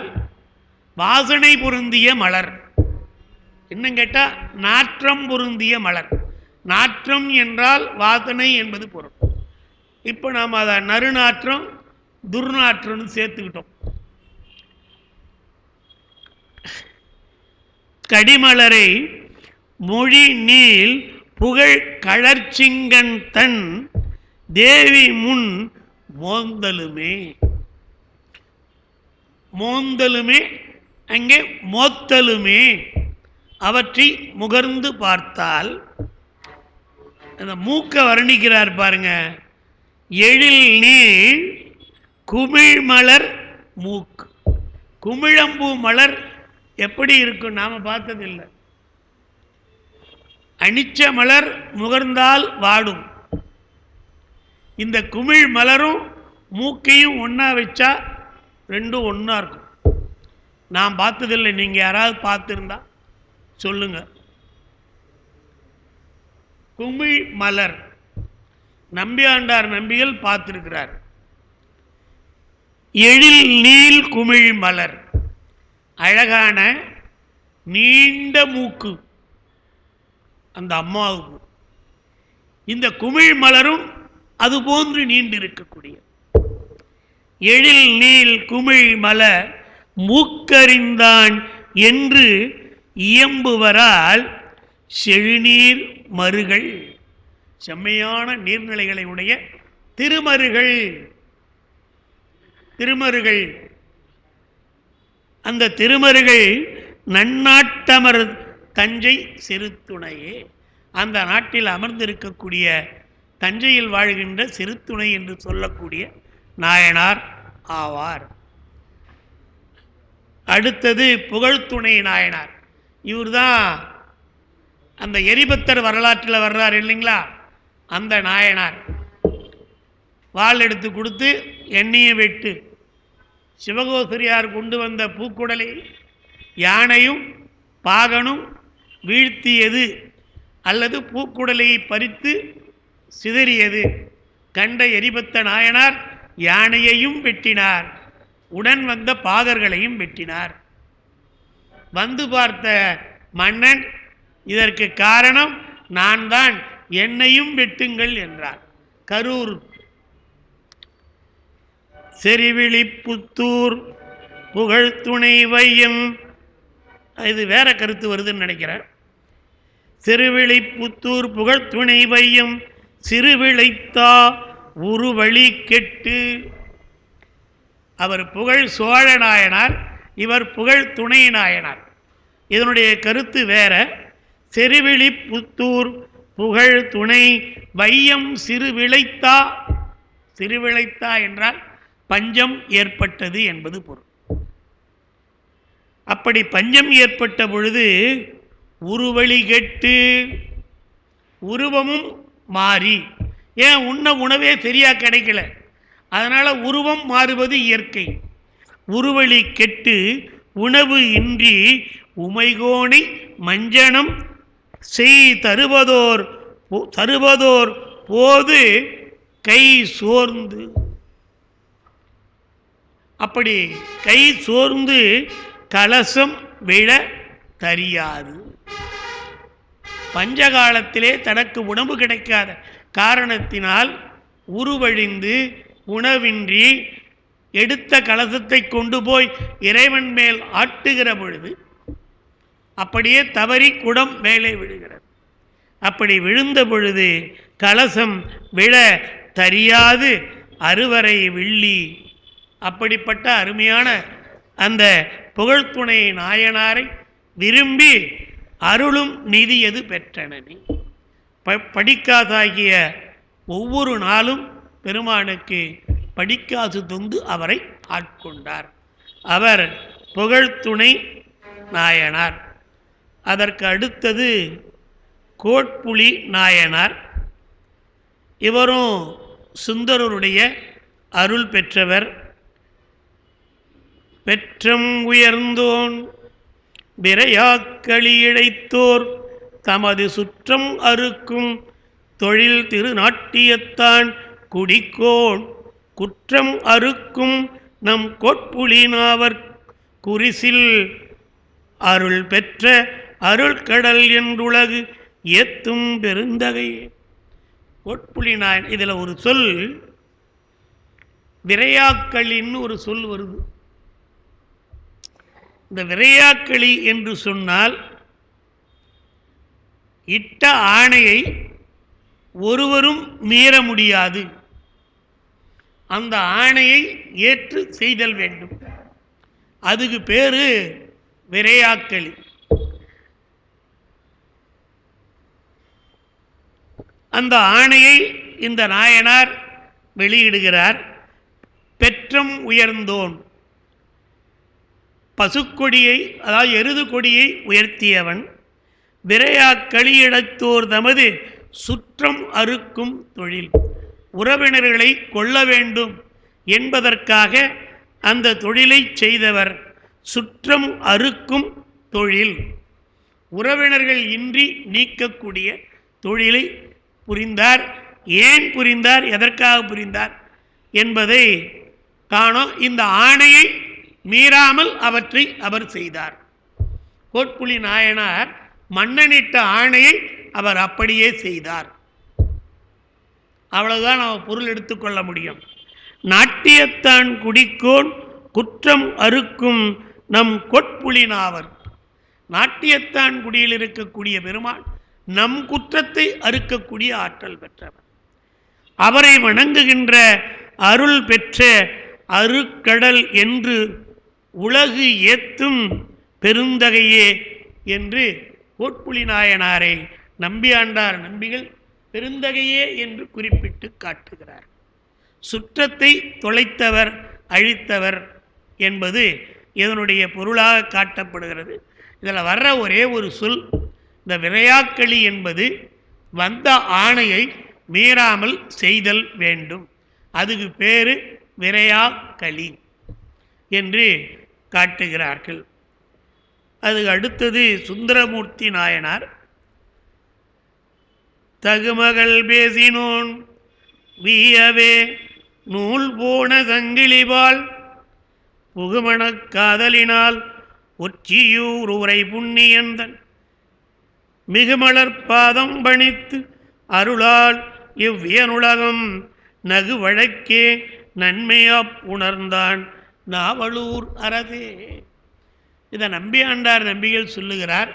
A: வாசனை பொருந்திய மலர். இன்னும் கேட்டால் நாற்றம் பொருந்திய மலர். நாற்றம் என்றால் வாசனை என்பது பொருள். இப்போ நாம் அதை நறுநாற்றம் துர்நாற்றம்னு சேர்த்துக்கிட்டோம். கடிமலரை மொழி நீல் புகழ் கழற்சிங்கன் தன் தேவி முன் மோந்தலுமே. மோந்தலுமே அங்கே மோத்தலுமே. அவற்றை முகர்ந்து பார்த்தால், அந்த மூக்க வர்ணிக்கிறார் பாருங்க. எழில் நீள் குமிழ் மலர் மூக்கு. குமிழம்பூ மலர் எப்படி இருக்கும் நாம பார்த்ததில்லை. அனிச்ச மலர் முகர்ந்தால் வாடும். இந்த குமிழ் மலரும் மூக்கையும் ஒன்றா வச்சா ரெண்டும் ஒன்றா இருக்கும். நான் பார்த்ததில்லை, நீங்கள் யாராவது பார்த்துருந்தா சொல்லுங்க. குமிழ் மலர் நம்பியாண்டார் நம்பிகள் பார்த்திருக்கிறார். எழில் நீல் குமிழ் மலர், அழகான நீண்ட மூக்கு அந்த அம்மாவுக்கு. இந்த குமிழ் மலரும் அதுபோன்று நீண்டு இருக்கக்கூடிய. எழில் நீல் குமிழ் மலர் மூக்கறிந்தான் என்று இயம்புவரால் செழுநீர் மருகள். செம்மையான நீர்நிலைகளை உடைய திருமருகள். திருமருகள், அந்த திருமருகள் நன்னாட்டமர் தஞ்சை சிறுத்துணையே. அந்த நாட்டில் அமர்ந்திருக்கக்கூடிய தஞ்சையில் வாழ்கின்ற சிறுத்துணை என்று சொல்லக்கூடிய நாயனார் ஆவார். அடுத்தது புகழ்த்துணை நாயனார். இவர் தான் அந்த எரிபத்தர் வரலாற்றில் வர்றார் இல்லைங்களா, அந்த நாயனார். வாள் எடுத்து கொடுத்து எண்ணெயை வெட்டு. சிவகோசரியார் கொண்டு வந்த பூக்குடலை யானையும் பாகனும் வீழ்த்தியது அல்லது பூக்குடலை பறித்து சிதறியது கண்ட எரிபத்த நாயனார் யானையையும் வெட்டினார், உடன் வந்த பாகர்களையும் வெட்டினார். வந்து பார்த்த மன்னன், இதற்கு காரணம் நான் தான், என்னையும் வெட்டுங்கள் என்றார். கரூர் செறிவிழிப்புத்தூர் புகழ்த்துணை வையம். இது வேற கருத்து வருதுன்னு நினைக்கிறேன். சிறுவிழிப்புத்தூர் புகழ்த்துணை வையம் சிறுவிழைத்தா உருவழி கெட்டு. அவர் புகழ் சோழ நாயனார், இவர் புகழ் துணை நாயனார். இதனுடைய கருத்து வேற. செருவிழிப்புத்தூர் புகழ் துணை வையம் சிறுவிளைத்தா. சிறுவிளைத்தா என்றால் பஞ்சம் ஏற்பட்டது என்பது பொருள். அப்படி பஞ்சம் ஏற்பட்ட பொழுது உருவழி கெட்டு, உருவமும் மாறி, ஏன் உண்ண உணவே சரியா கிடைக்கல, அதனால உருவம் மாறுவது இயற்கை. உருவழி கெட்டு உணவு இன்றி உமைகோணி மஞ்சனம் செய் தருவதோர் போது கை சோர்ந்து. அப்படி கை சோர்ந்து கலசம் விழ தரியாது. பஞ்சகாலத்திலே தனக்கு உணவு கிடைக்காத காரணத்தினால் உருவழிந்து உணவின்றி எடுத்த கலசத்தை கொண்டு போய் இறைவன் மேல் ஆட்டுகிற பொழுது அப்படியே தவறி குடம் மேலே விழுகிறது. அப்படி விழுந்த பொழுது கலசம் விழ தரியாது அருவரை வில்லி. அப்படிப்பட்ட அருமையான அந்த புகழ்துணை நாயனாரை விரும்பி அருளும் நிதியது பெற்றனனே. படிக்காதாகிய ஒவ்வொரு நாளும் பெருமானுக்கு படிக்காசு தொந்து அவரை ஆட்கொண்டார். அவர் புகழ்துணை நாயனார். அதற்கு அடுத்தது கோட்புலி நாயனார். இவரும் சுந்தரருடைய அருள் பெற்றவர். பெற்றம் உயர்ந்தோன் விரையாக்களி இழைத்தோர் தமது சுற்றம் அறுக்கும் தொழில் திருநாட்டியத்தான் குடிக்கோன் குற்றம் அறுக்கும் நம் கோட்புலி நாவர் குறிசில் அருள் பெற்ற அருள் கடல் என்றுலகு ஏத்தும் பெருந்தகையே. கோட்புலி நாயன், இதில் ஒரு சொல் விரையாக்களின்னு ஒரு சொல் வருது. இந்த விரையாக்களி என்று சொன்னால் இட்ட ஆணையை ஒருவரும் மீற முடியாது, அந்த ஆணையை ஏற்று செய்தல் வேண்டும். அதுக்கு பேரு விரையாக்களி. அந்த ஆணையை இந்த நாயனார் வெளியிடுகிறார். பெற்றம் உயர்ந்தோன், பசுக்கொடியை அதாவது எருது கொடியை உயர்த்தியவன். விரையாக்களியிடத்தோர் தமது சுற்றம் அறுக்கும் தொழில், உறவினர்களை கொள்ள வேண்டும் என்பதற்காக அந்த தொழிலை செய்தவர். சுற்றம் அறுக்கும் தொழில், உறவினர்கள் இன்றி நீக்கக்கூடிய தொழிலை புரிந்தார். ஏன் புரிந்தார், எதற்காக புரிந்தார் என்பதை காணோம். இந்த ஆணையை மீறாமல் அவற்றை அவர் செய்தார். கோட்புலி நாயனார் மன்னனிட்ட ஆணையை அவர் அப்படியே செய்தார். அவ்வளவுதான் நம்ம பொருள் எடுத்துக்கொள்ள முடியும். நாட்டியத்தான் குடிக்கோன் குற்றம் அறுக்கும் நம் கோட்புலி நாவர். நாட்டியத்தான் குடியில் இருக்கக்கூடிய பெருமாள் நம் குற்றத்தை அறுக்கக்கூடிய ஆற்றல் பெற்றவர். அவரை வணங்குகின்ற அருள் பெற்ற அருக்கடல் என்று உலகு ஏத்தும் பெருந்தகையே என்று கோட்புலி நாயனாரை நம்பியாண்டார் நம்பிகள் பெருந்தகையே என்று குறிப்பிட்டு காட்டுகிறார். சுற்றத்தை தொலைத்தவர், அழித்தவர் என்பது இதனுடைய பொருளாக காட்டப்படுகிறது. இதில் வர்ற ஒரே ஒரு சொல், இந்த விரையாக்களி என்பது வந்த ஆணையை மீறாமல் செய்தல் வேண்டும். அதுக்கு பேரு விரையாக்களி என்று காட்டுகிறார்கள். அதுக்கு அடுத்தது சுந்தரமூர்த்தி நாயனார். தகுமகள் பேசினோன் வீயவே நூல் போன சங்கிலிபால் புகுமணக் காதலினால் ஒற்றியூர் உரை புண்ணியந்தன் மிகுமலர் பாதம் பணித்து அருளால் இவ்வியனுலகம் நகு வழக்கே நன்மையா உணர்ந்தான் நாவலூர் அரசே. இதை நம்பியாண்டார் நம்பிகள் சொல்லுகிறார்.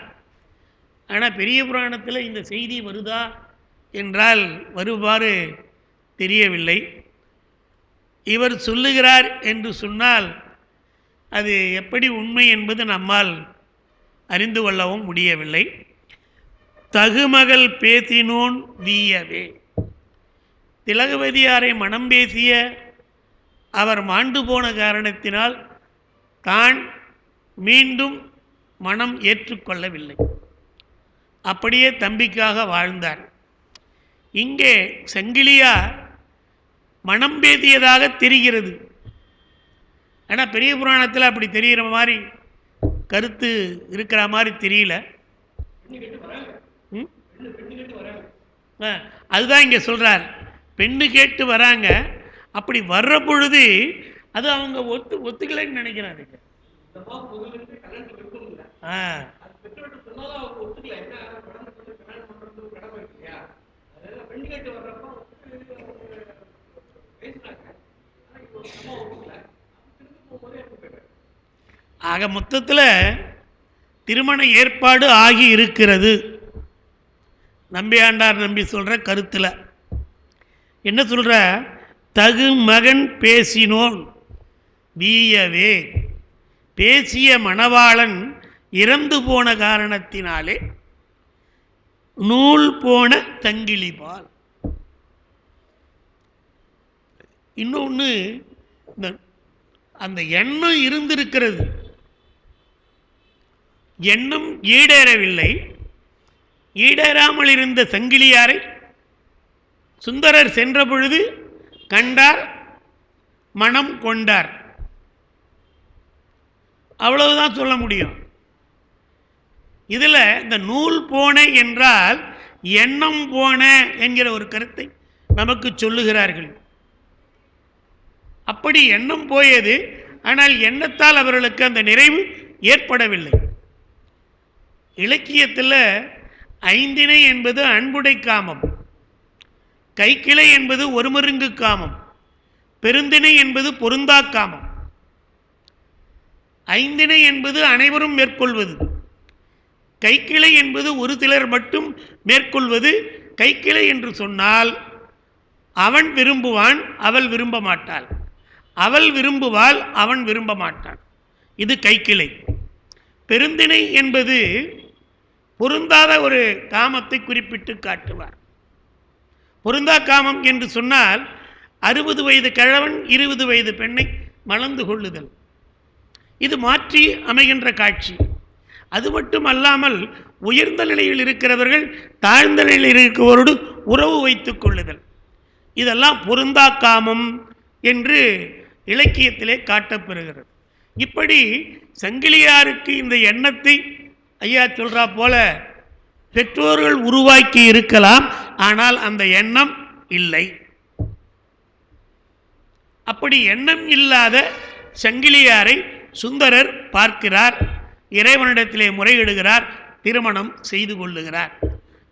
A: ஆனால் பெரிய புராணத்தில் இந்த செய்தி வருதா என்றால் வருவாறு தெரியவில்லை. இவர் சொல்லுகிறார் என்று சொன்னால் அது எப்படி உண்மை என்பது நம்மால் அறிந்து கொள்ளவும் முடியவில்லை. தகுமகள் பேசினோன் வீயவே. திலகவதியாரை மனம் பேசிய அவர் மாண்டு போன காரணத்தினால் தான் மீண்டும் மனம் ஏற்றுக்கொள்ளவில்லை. அப்படியே தம்பிக்காக வாழ்ந்தார். இங்கே சங்கிலியார் மனம் பேசியதாக தெரிகிறது. ஆனால் பெரிய புராணத்தில் அப்படி தெரிகிற மாதிரி கருத்து இருக்கிற மாதிரி தெரியல. அதுதான் இங்கே சொல்கிறார், பெண்ணு கேட்டு வராங்க. அப்படி வர்ற பொழுது அது அவங்க ஒத்துக்கலைன்னு நினைக்கிறாங்க. ஆக மொத்தத்தில் திருமண ஏற்பாடு ஆகி இருக்கிறது. நம்பியாண்டார் நம்பி சொல்கிற கருத்தில் என்ன சொல்கிற, தகு மகன் பேசினோன் வீயவே. பேசிய மணவாளன் இறந்து போன காரணத்தினாலே நூல் போன தங்கிலிபால். இன்னொன்று, அந்த எண்ணம் இருந்திருக்கிறது, எண்ணம் ஈடேறவில்லை. ஈடேறாமல் இருந்த சங்கிலியாரை சுந்தரர் சென்ற பொழுது கண்டார், மனம் கொண்டார். அவ்வளவுதான் சொல்ல முடியும். இதில் இந்த நூல் போன என்றால் எண்ணம் போன என்கிற ஒரு கருத்தை நமக்கு சொல்லுகிறார்கள். அப்படி எண்ணம் போயது, ஆனால் எண்ணத்தால் அவர்களுக்கு அந்த நிறைவு ஏற்படவில்லை. இலக்கியத்தில் ஐந்திணை என்பது அன்புடை காமம், கைக்கிளை என்பது ஒருமருங்கு காமம், பெருந்திணை என்பது பொருந்தா காமம். ஐந்திணை என்பது அனைவரும் மேற்கொள்வது, கைக்கிளை என்பது ஒரு சிலர் மட்டும் மேற்கொள்வது. கைக்கிளை என்று சொன்னால் அவன் விரும்புவான், அவள் விரும்ப மாட்டாள். அவள் விரும்புவாள், அவன் விரும்ப மாட்டான். இது கைக்கிளை. பெருந்திணை என்பது பொருந்தாத ஒரு காமத்தை குறிப்பிட்டு காட்டுவார். பொருந்தா காமம் என்று சொன்னால் 60 வயது கிழவன் 20 வயது பெண்ணை மணந்து கொள்ளுதல். இது மாற்றி அமைகின்ற காட்சி. அது மட்டும் அல்லாமல் உயர்ந்த நிலையில் இருக்கிறவர்கள் தாழ்ந்த நிலையில் இருக்கிறவரோடு உறவு வைத்துக் கொள்ளுதல். இதெல்லாம் பொருந்தா காமம் என்று இலக்கியத்திலே காட்டப்பெறுகிறது. இப்படி சங்கிலியாருக்கு இந்த எண்ணத்தை ஐயா சொல்றா போல பெற்றோர்கள் உருவாக்கி இருக்கலாம், ஆனால் அந்த எண்ணம் இல்லை. அப்படி எண்ணம் இல்லாத சங்கிலியாரை சுந்தரர் பார்க்கிறார், இறைவனிடத்திலே முறையிடுகிறார், திருமணம் செய்து கொள்ளுகிறார்.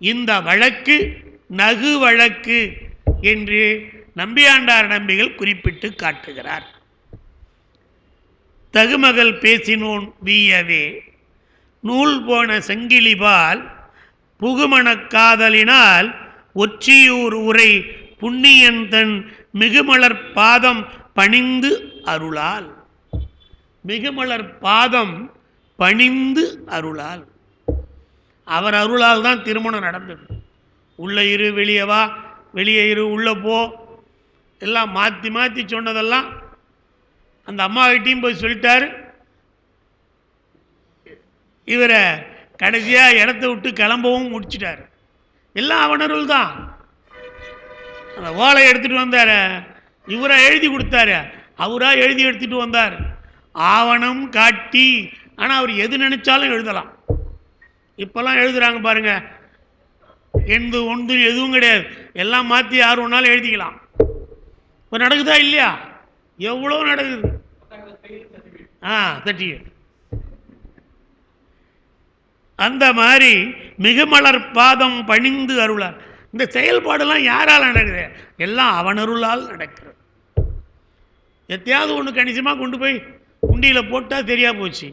A: இந்த வழக்கு நகு வழக்கு என்று நம்பியாண்டார் நம்பிகள் குறிப்பிட்டு காட்டுகிறார். தகுமகள் பேசினோன் வீயவே நூல் போன சங்கிலிபால் புகுமணக் காதலினால் ஒற்றியூர் உரை புண்ணியன் தன் மிகுமலர் பாதம் பணிந்து அருளால். மிகுமலர் பாதம் பணிந்து அருளால், அவர் அருளால் தான் திருமணம் நடந்தது. உள்ள இரு வெளியே வா, வெளியே இரு உள்ளே போ, எல்லாம் மாற்றி மாற்றி சொன்னதெல்லாம் அந்த அம்மாகிட்டையும் போய் சொல்லிட்டாரு. இவரை கடைசியாக இடத்த விட்டு கிளம்பவும் முடிச்சிட்டார். எல்லாம் அவனருள் தான். அந்த ஓலை எடுத்துகிட்டு வந்தார், இவராக எழுதி கொடுத்தாரு, அவராக எழுதி எடுத்துகிட்டு வந்தார். ஆவணம் காட்டி. ஆனால் அவர் எது நினைச்சாலும் எழுதலாம். இப்போல்லாம் எழுதுறாங்க பாருங்க, எந்த ஒன்று எதுவும் கிடையாது, எல்லாம் மாற்றி யார் ஒன்றாலும் எழுதிக்கலாம். இப்போ நடக்குதா இல்லையா? எவ்வளோ நடக்குது. சர்டிஃபிகேட் அந்த மாதிரி மிகுமலர் பாதம் பணிந்து அருளார். இந்த செயல்பாடெல்லாம் யாரால் நடக்குது? எல்லாம் அவனருளால் நடக்கிறது. எத்தையாவது ஒன்று கணிசமாக கொண்டு போய் குண்டியில் போட்டால் தெரியா போச்சு.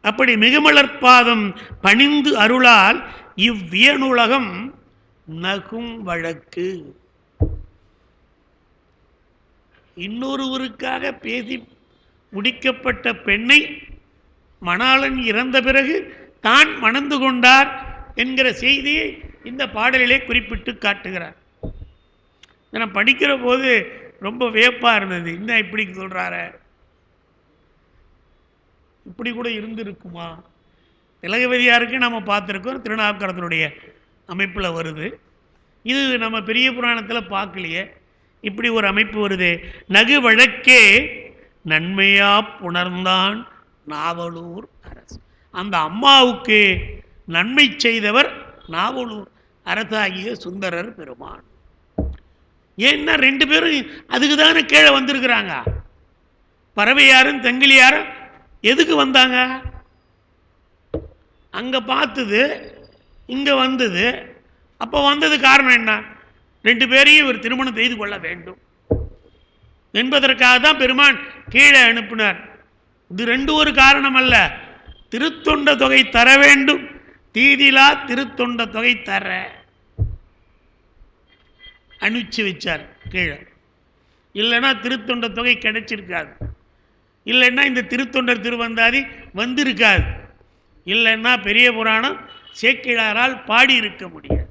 A: அப்படி மிகுமலர் பாதம் பணிந்து அருளால் இவ்வியனுலகம் நகும் வழக்கு. இன்னொருவருக்காக பேசி முடிக்கப்பட்ட பெண்ணை மணாளன் இறந்த பிறகு தான் மணந்து கொண்டார் என்கிற செய்தியை இந்த பாடலிலே குறிப்பிட்டு காட்டுகிறார். நான் படிக்கிற போது ரொம்ப வியப்பாக இருந்தது. இந்த இப்படி சொல்கிறார, இப்படி கூட இருந்திருக்குமா? திலகவதியாருக்கு நம்ம பார்த்துருக்கோம், திருநாவுக்கரசருடைய அமைப்பில் வருது. இது நம்ம பெரிய புராணத்தில் பார்க்கலையே, இப்படி ஒரு அமைப்பு வருது. நகு வழக்கே நன்மையா புணர்ந்தான் நாவலூர் அரசு. அந்த அம்மாவுக்கு நன்மை செய்தவர் நாவலூர் அரசாகிய சுந்தரர் பெருமான். ஏன்னா ரெண்டு பேரும் அதுக்கு தானே கீழே வந்திருக்கிறாங்க. பறவையாரும் தெங்கிலியாரும் எதுக்கு வந்தாங்க? அங்கே பார்த்தது இங்கே வந்தது. அப்போ வந்தது காரணம் என்ன? ரெண்டு பேரையும் இவர் திருமணம் செய்து கொள்ள வேண்டும் என்பதற்காக தான் பெருமான் கீழே அனுப்பினார். இது ரெண்டு ஒரு காரணம் அல்ல. திருத்தொண்ட தொகை தர வேண்டும், தீதிலா திருத்தொண்ட தொகை தர அனுப்பிச்சு வச்சார் கீழே. இல்லைன்னா திருத்தொண்ட தொகை கிடைச்சிருக்காது. இல்லைன்னா இந்த திருத்தொண்டர் திருவந்தாதி வந்திருக்காது. இல்லைன்னா பெரிய புராணம் சேக்கிழாரால் பாடி இருக்க முடியாது.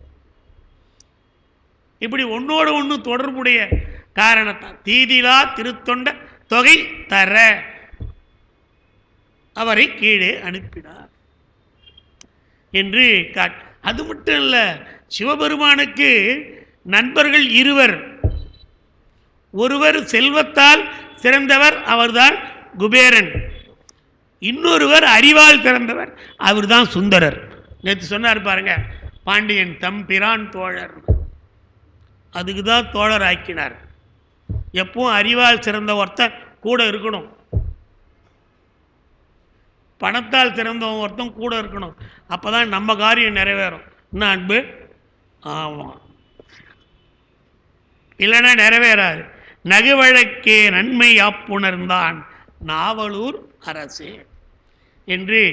A: இப்படி ஒன்னோடு ஒன்று தொடர்புடைய காரணத்தால் தீதிலா திருத்தொண்ட தொகை தர அவரை கீழே அனுப்பினார் என்று காட்டு. அது மட்டும் இல்ல, சிவபெருமானுக்கு நண்பர்கள் இருவர். ஒருவர் செல்வத்தால் சிறந்தவர், அவர்தான் குபேரன். இன்னொருவர் அறிவால் சிறந்தவர், அவர்தான் சுந்தரர். நேற்று சொன்னார் பாருங்க, பாண்டியன் தம் பிரான் தோழர். அதுக்கு தான் தோழர் ஆக்கினார். எப்பவும் அறிவால் சிறந்த ஒருத்தன் கூட இருக்கணும், பணத்தால் சிறந்தவன் ஒருத்தன் கூட இருக்கணும். அப்போதான் நம்ம காரியம் நிறைவேறும். என்ன அன்பு? ஆமாம், இல்லைன்னா நிறைவேறாது. நகுவழக்கே நன்மை யாப்புணர்ந்தான் நாவலூர் அரசே என்று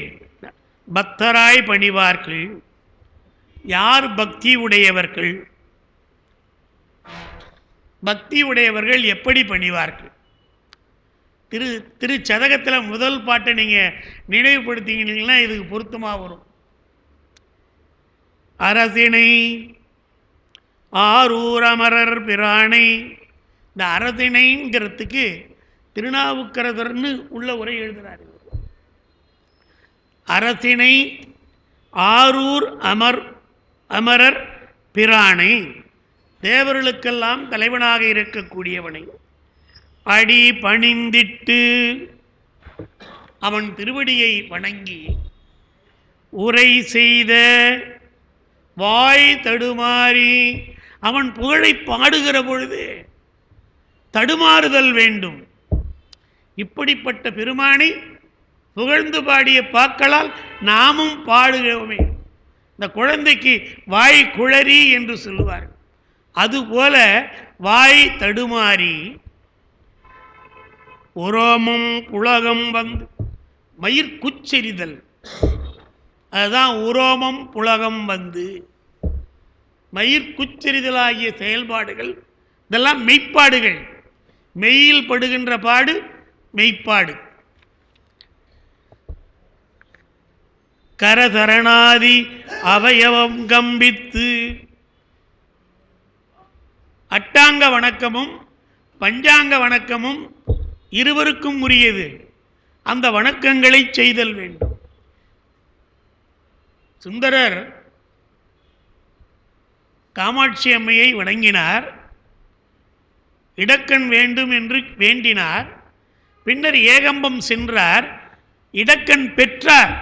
A: பக்தராய் பணிவார்கள். யார் பக்தி உடையவர்கள்? பக்தி உடையவர்கள் எப்படி பணிவார்கள்? திருச்சதகத்தில் முதல் பாட்டை நீங்கள் நினைவுபடுத்திங்கன்னா இதுக்கு பொருத்தமாக வரும். அரசினை ஆரூர் அமரர் பிரானை. இந்த அரசினைங்கிறதுக்கு திருநாவுக்கரசர்னு உள்ள உரை எழுதுகிறார். அரசினை ஆரூர் அமரர் பிரானை, தேவர்களுக்கெல்லாம் தலைவனாக இருக்கக்கூடியவனை அடி பணிந்திட்டு அவன் திருவடியை வணங்கி உரை செய்த வாய் தடுமாறி, அவன் புகழை பாடுகிற பொழுது தடுமாறுதல் வேண்டும். இப்படிப்பட்ட பெருமானை புகழ்ந்து பாடிய பாக்களால் நாமும் பாடுகிறோமே. இந்த குழந்தைக்கு வாய் குளறி என்று சொல்லுவார். அதுபோல வாய் தடுமாறி உரோமம் புலகம் வந்து, மயிர்குச்செறிதல், அதுதான் உரோமம் புலகம் வந்து. மயிர்குச்செறிதலாகிய செயல்பாடுகள் இதெல்லாம் மெய்ப்பாடுகள். மெய்யில் படுகின்ற பாடு மெய்ப்பாடு. கரதரணாதி அவயவம் கம்பித்து, அட்டாங்க வணக்கமும் பஞ்சாங்க வணக்கமும் இருவருக்கும் உரியது. அந்த வணக்கங்களை செய்தல் வேண்டும். சுந்தரர் காமாட்சி அம்மையை வணங்கினார், இடக்கண் வேண்டும் என்று வேண்டினார். பின்னர் ஏகம்பம் சென்றார், இடக்கண் பெற்றார்.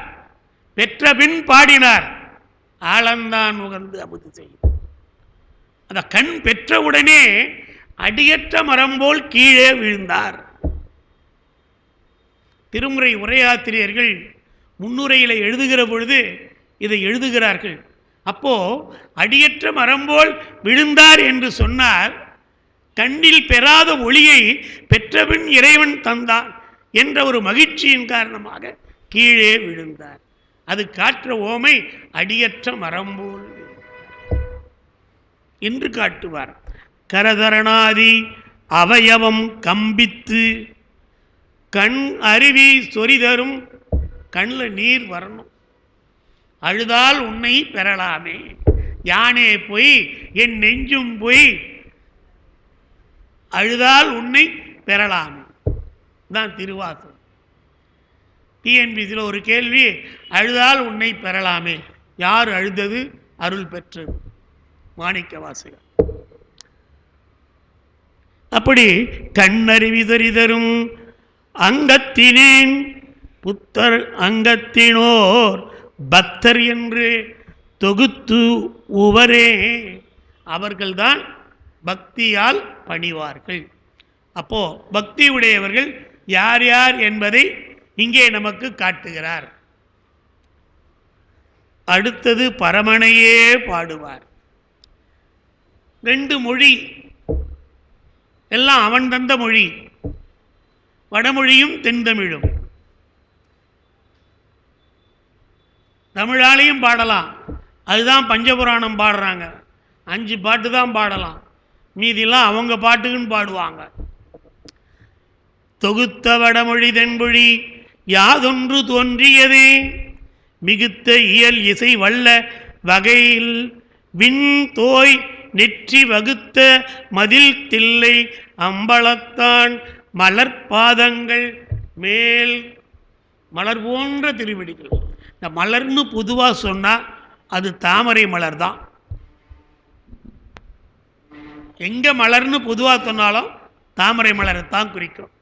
A: பெற்றபின் பாடினார், ஆளந்தான் உகந்து அமுது செய்தார். அந்த கண் பெற்றவுடனே அடியற்ற மரம் போல் கீழே விழுந்தார். திருமுறை உரையாசிரியர்கள் முன்னுரையில் எழுதுகிற பொழுது இதை எழுதுகிறார்கள். அப்போ அடியற்ற மரம் போல் விழுந்தார் என்று சொன்னார். கண்ணில் பெறாத ஒளியை பெற்றபின் இறைவன் தந்தான் என்ற ஒரு மகிழ்ச்சியின் காரணமாக கீழே விழுந்தார். அது காற்ற ஓமை அடியற்ற மரம் போல் என்று காட்டுவார். கரதரணாதி அவயவம் கம்பித்து, கண் அருவி சொரிதரும், கண்ணில் நீர் வரணும். அழுதால் உன்னை பெறலாமே. யானே போய் என் நெஞ்சும் போய் அழுதால் உன்னை பெறலாமே தான் திருவாசகம். டிஎன்பிசியில் ஒரு கேள்வி, அழுதால் உன்னை பெறலாமே, யார் அழுதது அருள் பெற்றது? மாணிக்க வாசகர். அப்படி கண்ணறிவிதறிதரும் அங்கத்தினேன் புத்தர் அங்கத்தினோர் பக்தர் என்று தொகுத்து உவரே, அவர்கள்தான் பக்தியால் பணிவார்கள். அப்போ பக்தி உடையவர்கள் யார் யார் என்பதை இங்கே நமக்கு காட்டுகிறார். அடுத்தது பரமனையே பாடுவார். 2 மொழி, எல்லாம் அவன் தந்த மொழி, வடமொழியும் தென்தமிழும். தமிழாலையும் பாடலாம், அதுதான் பஞ்சபுராணம் பாடுறாங்க, 5 பாட்டு தான் பாடலாம், மீதிலாம் அவங்க பாட்டுக்குன்னு பாடுவாங்க. தொகுத்த வடமொழி தென்மொழி யாதொன்று தோன்றியதே, மிகுத்த இயல் இசை வல்ல வகையில் விண் தோய் நெற்றி வகுத்த மதில் தில்லை அம்பலத்தான் மலர்பாதங்கள் மேல். மலர் போன்ற திருவடிகள். இந்த மலர்னு பொதுவாக சொன்னால் அது தாமரை மலர் தான். எங்கே மலர்னு பொதுவாக சொன்னாலும் தாமரை மலரை தான் குறிக்கும்.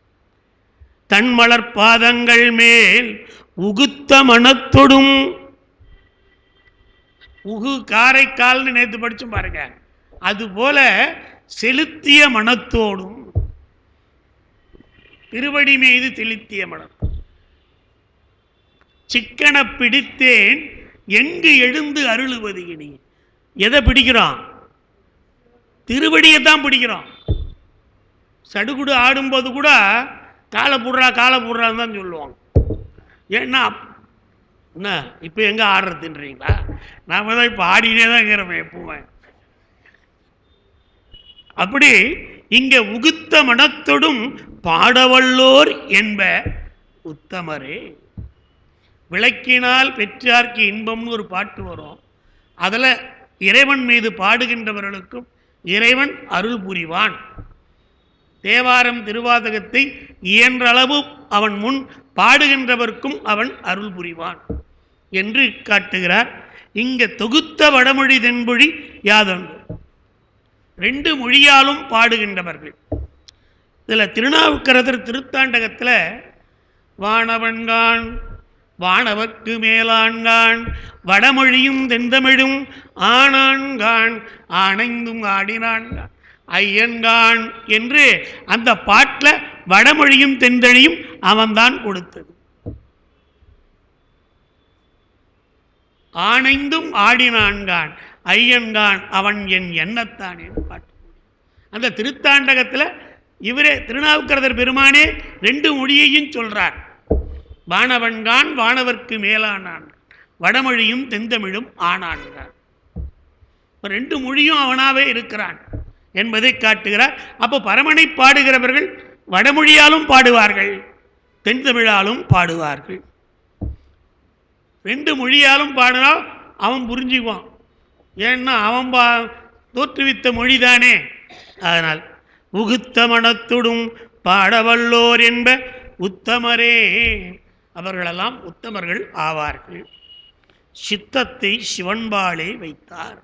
A: தன் மலர் பாதங்கள் மேல் உகுத்த மனத்தொடும், உகு காரைக்கால்னு நேற்று படிச்சு பாருங்க, அதுபோல செலுத்திய மனத்தோடும், திருவடி மீது செலுத்திய மனம். சிக்கன பிடித்தேன் எங்கு எழுந்து அருளுவது இனி. எதை பிடிக்கிறோம்? திருவடியை தான் பிடிக்கிறோம். சடுகுடு ஆடும்போது கூட காலை போடுறான்னு தான் சொல்லுவாங்க. ஏன்னா என்ன இப்போ எங்கே ஆடுறதுன்றீங்களா? நாம தான் இப்போ ஆடினே தான் இருக்கிறோம் எப்பவுமே. அப்படி இங்கே உகுத்த மனத்தொடும் பாடவல்லோர் என்ப உத்தமரே. விளக்கினால் பெற்றார்க்கு இன்பம்னு ஒரு பாட்டு வரும். அதில் இறைவன் மீது பாடுகின்றவர்களுக்கும் இறைவன் அருள் புரிவான். தேவாரம் திருவாசகத்தை இயன்றளவு அவன் முன் பாடுகின்றவர்க்கும் அவன் அருள் புரிவான் என்று காட்டுகிறார். இங்கே தொகுத்த வடமொழி தென்மொழி யாதொன்று, 2 மொழியாலும் பாடுகின்றவர்கள். இதில் திருநாவுக்கரசர் திருத்தாண்டகத்தில் வானவன்கான் வானவர்க்கு மேலான்கான் வடமொழியும் தென்தமிழும் ஆனான்கான் ஆணைந்தும் ஆடினான்கான் ஐயன்கான் என்று அந்த பாட்டில் வடமொழியும் தென்தழியும் அவன்தான் கொடுத்தது. ஆணைந்தும் ஆடினான்கான் ஐயன்கான் அவன் என் எண்ணத்தானே பாட்டு. அந்த திருத்தாண்டகத்தில் இவரே திருநாவுக்கரசர் பெருமானே 2 மொழியையும் சொல்றார். வானவன்கான் வானவர்க்கு மேலானான் வடமொழியும் தென்தமிழும் ஆனான்கான். 2 மொழியும் அவனாவே இருக்கிறான் என்பதை காட்டுகிறார். அப்போ பரமனை பாடுகிறவர்கள் வடமொழியாலும் பாடுவார்கள், தென்தமிழாலும் பாடுவார்கள். 2 மொழியாலும் பாடினால் அவன் புரிஞ்சுக்குவான். ஏன்னா அவன் தோற்றுவித்த மொழி தானே. அதனால் உகுத்த மனத்துடும் பாடவல்லோர் என்ப உத்தமரே, அவர்களெல்லாம் உத்தமர்கள் ஆவார்கள். சித்தத்தை சிவன்பாலே வைத்தார்.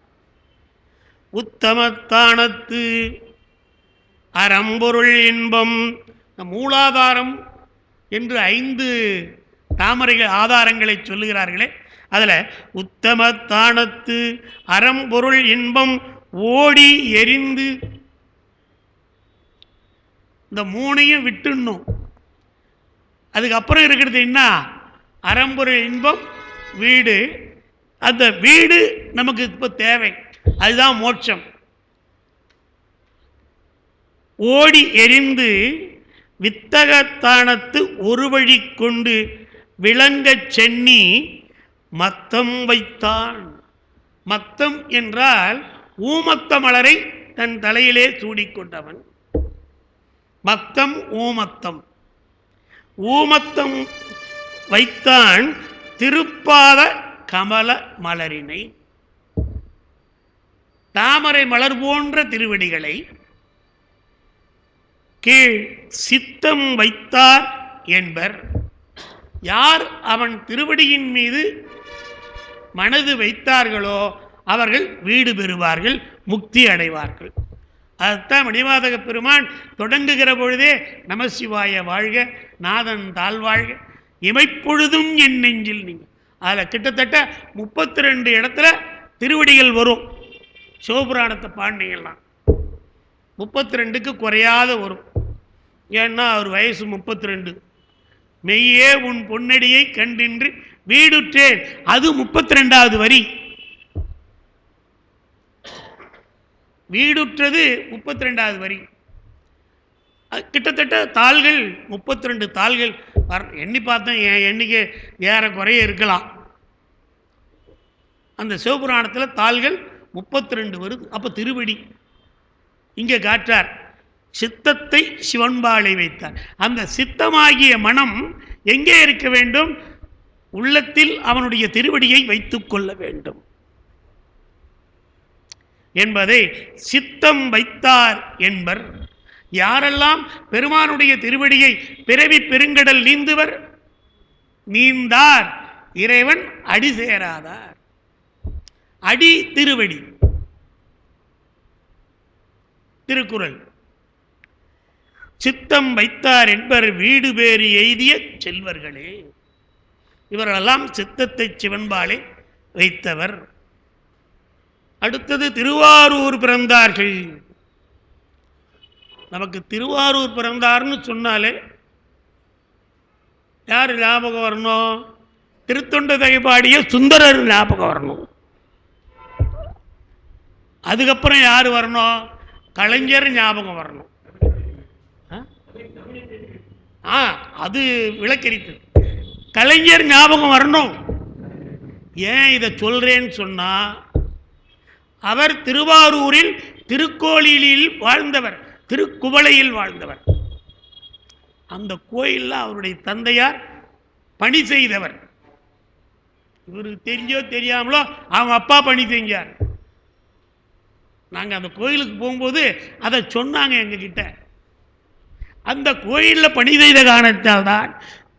A: உத்தமத்தானத்து அறம்பொருள் இன்பம், மூலாதாரம் என்று 5 தாமரைகள் ஆதாரங்களை சொல்லுகிறார்களே, அதில் உத்தமத்தானத்து அறம்பொருள் இன்பம் ஓடி எரிந்து, இந்த 3ஐயும் விட்டுணும். அதுக்கப்புறம் இருக்கிறது என்ன? அறம்பொருள் இன்பம் வீடு. அந்த வீடு நமக்கு இப்போ தேவை, அதுதான் மோட்சம். ஓடி எரிந்து வித்தகத்தானத்து ஒரு வழி கொண்டு விளங்கச் சென்னி மத்தம் வைத்தான். மத்தம் என்றால் ஊமத்த மலரை தன் தலையிலே சூடிக்கொண்டவன். மத்தம் ஊமத்தம். ஊமத்தம் வைத்தான் திருப்பாத கமல மலரினை, தாமரை மலர் போன்ற திருவடிகளை கீழ் சித்தம் வைத்தார் என்பர். யார் அவன் திருவடியின் மீது மனது வைத்தார்களோ அவர்கள் வீடு பெறுவார்கள், முக்தி அடைவார்கள். அதுதான் மணிவாதக பெருமான் தொடங்குகிற பொழுதே நமசிவாய வாழ்க, நாதன் தாழ்வாழ்க, இமைப்பொழுதும் என் நெஞ்சில் நீங்க. அதில் கிட்டத்தட்ட 32 இடத்துல திருவடிகள் வரும். சிவபுராணத்தை பாண்டிங்கன்னா 32க்கு குறையாத வரும். ஏன்னா அவர் வயசு 32. மெய்யே உன் பொன்னடியை கண்டின்று வீடுற்றேன், அது 32வது வரி. வீடுற்றது 32வது வரி. கிட்டத்தட்ட தாள்கள் 32 தாள்கள் எண்ணி பார்த்தேன். என் எண்ணிக்கை ஏற குறைய இருக்கலாம். அந்த சிவபுராணத்தில் தாள்கள் 32 வருது. அப்போ திருவடி இங்கே காற்றார். சித்தத்தை சிவன்பாலை வைத்தார். அந்த சித்தமாகிய மனம் எங்கே இருக்க வேண்டும்? உள்ளத்தில் அவனுடைய திருவடியை வைத்துக் கொள்ள வேண்டும் என்பதை சித்தம் வைத்தார் என்பர். யாரெல்லாம் பெருமானுடைய திருவடியை பிறவி பெருங்கடல் நீந்துவர், நீந்தார் இறைவன் அடி சேராதார். அடி திருவடி, திருக்குறள். சித்தம் வைத்தார் என்பர் வீடு பேறு எய்திய செல்வர்களே. இவர்களெல்லாம் சித்தத்தை சிவன்பாலே வைத்தவர். அடுத்தது திருவாரூர் பிறந்தார்கள். நமக்கு திருவாரூர் பிறந்தார்னு சொன்னாலே யார் ஞாபகம் வரணும்? திருத்தொண்டதை பாடிய சுந்தரர் ஞாபகம் வரணும். அதுக்கப்புறம் யார் வரணும்? கலைஞர் ஞாபகம் வரணும். அது விளக்கரித்து கலைஞர் ஞாபகம் வரணும். ஏன் இதை சொல்றேன்னு சொன்னா, அவர் திருவாரூரில் திருக்கோயிலில் வாழ்ந்தவர், திருக்குவளையில் வாழ்ந்தவர். அந்த கோயிலில் அவருடைய தந்தையார் பணி செய்தவர். இவருக்கு தெரிஞ்சோ தெரியாமலோ அவங்க அப்பா பணி செஞ்சார். நாங்கள் அந்த கோயிலுக்கு போகும்போது அதை சொன்னாங்க எங்ககிட்ட. அந்த கோயிலில் பணி செய்த காரணத்தால் தான்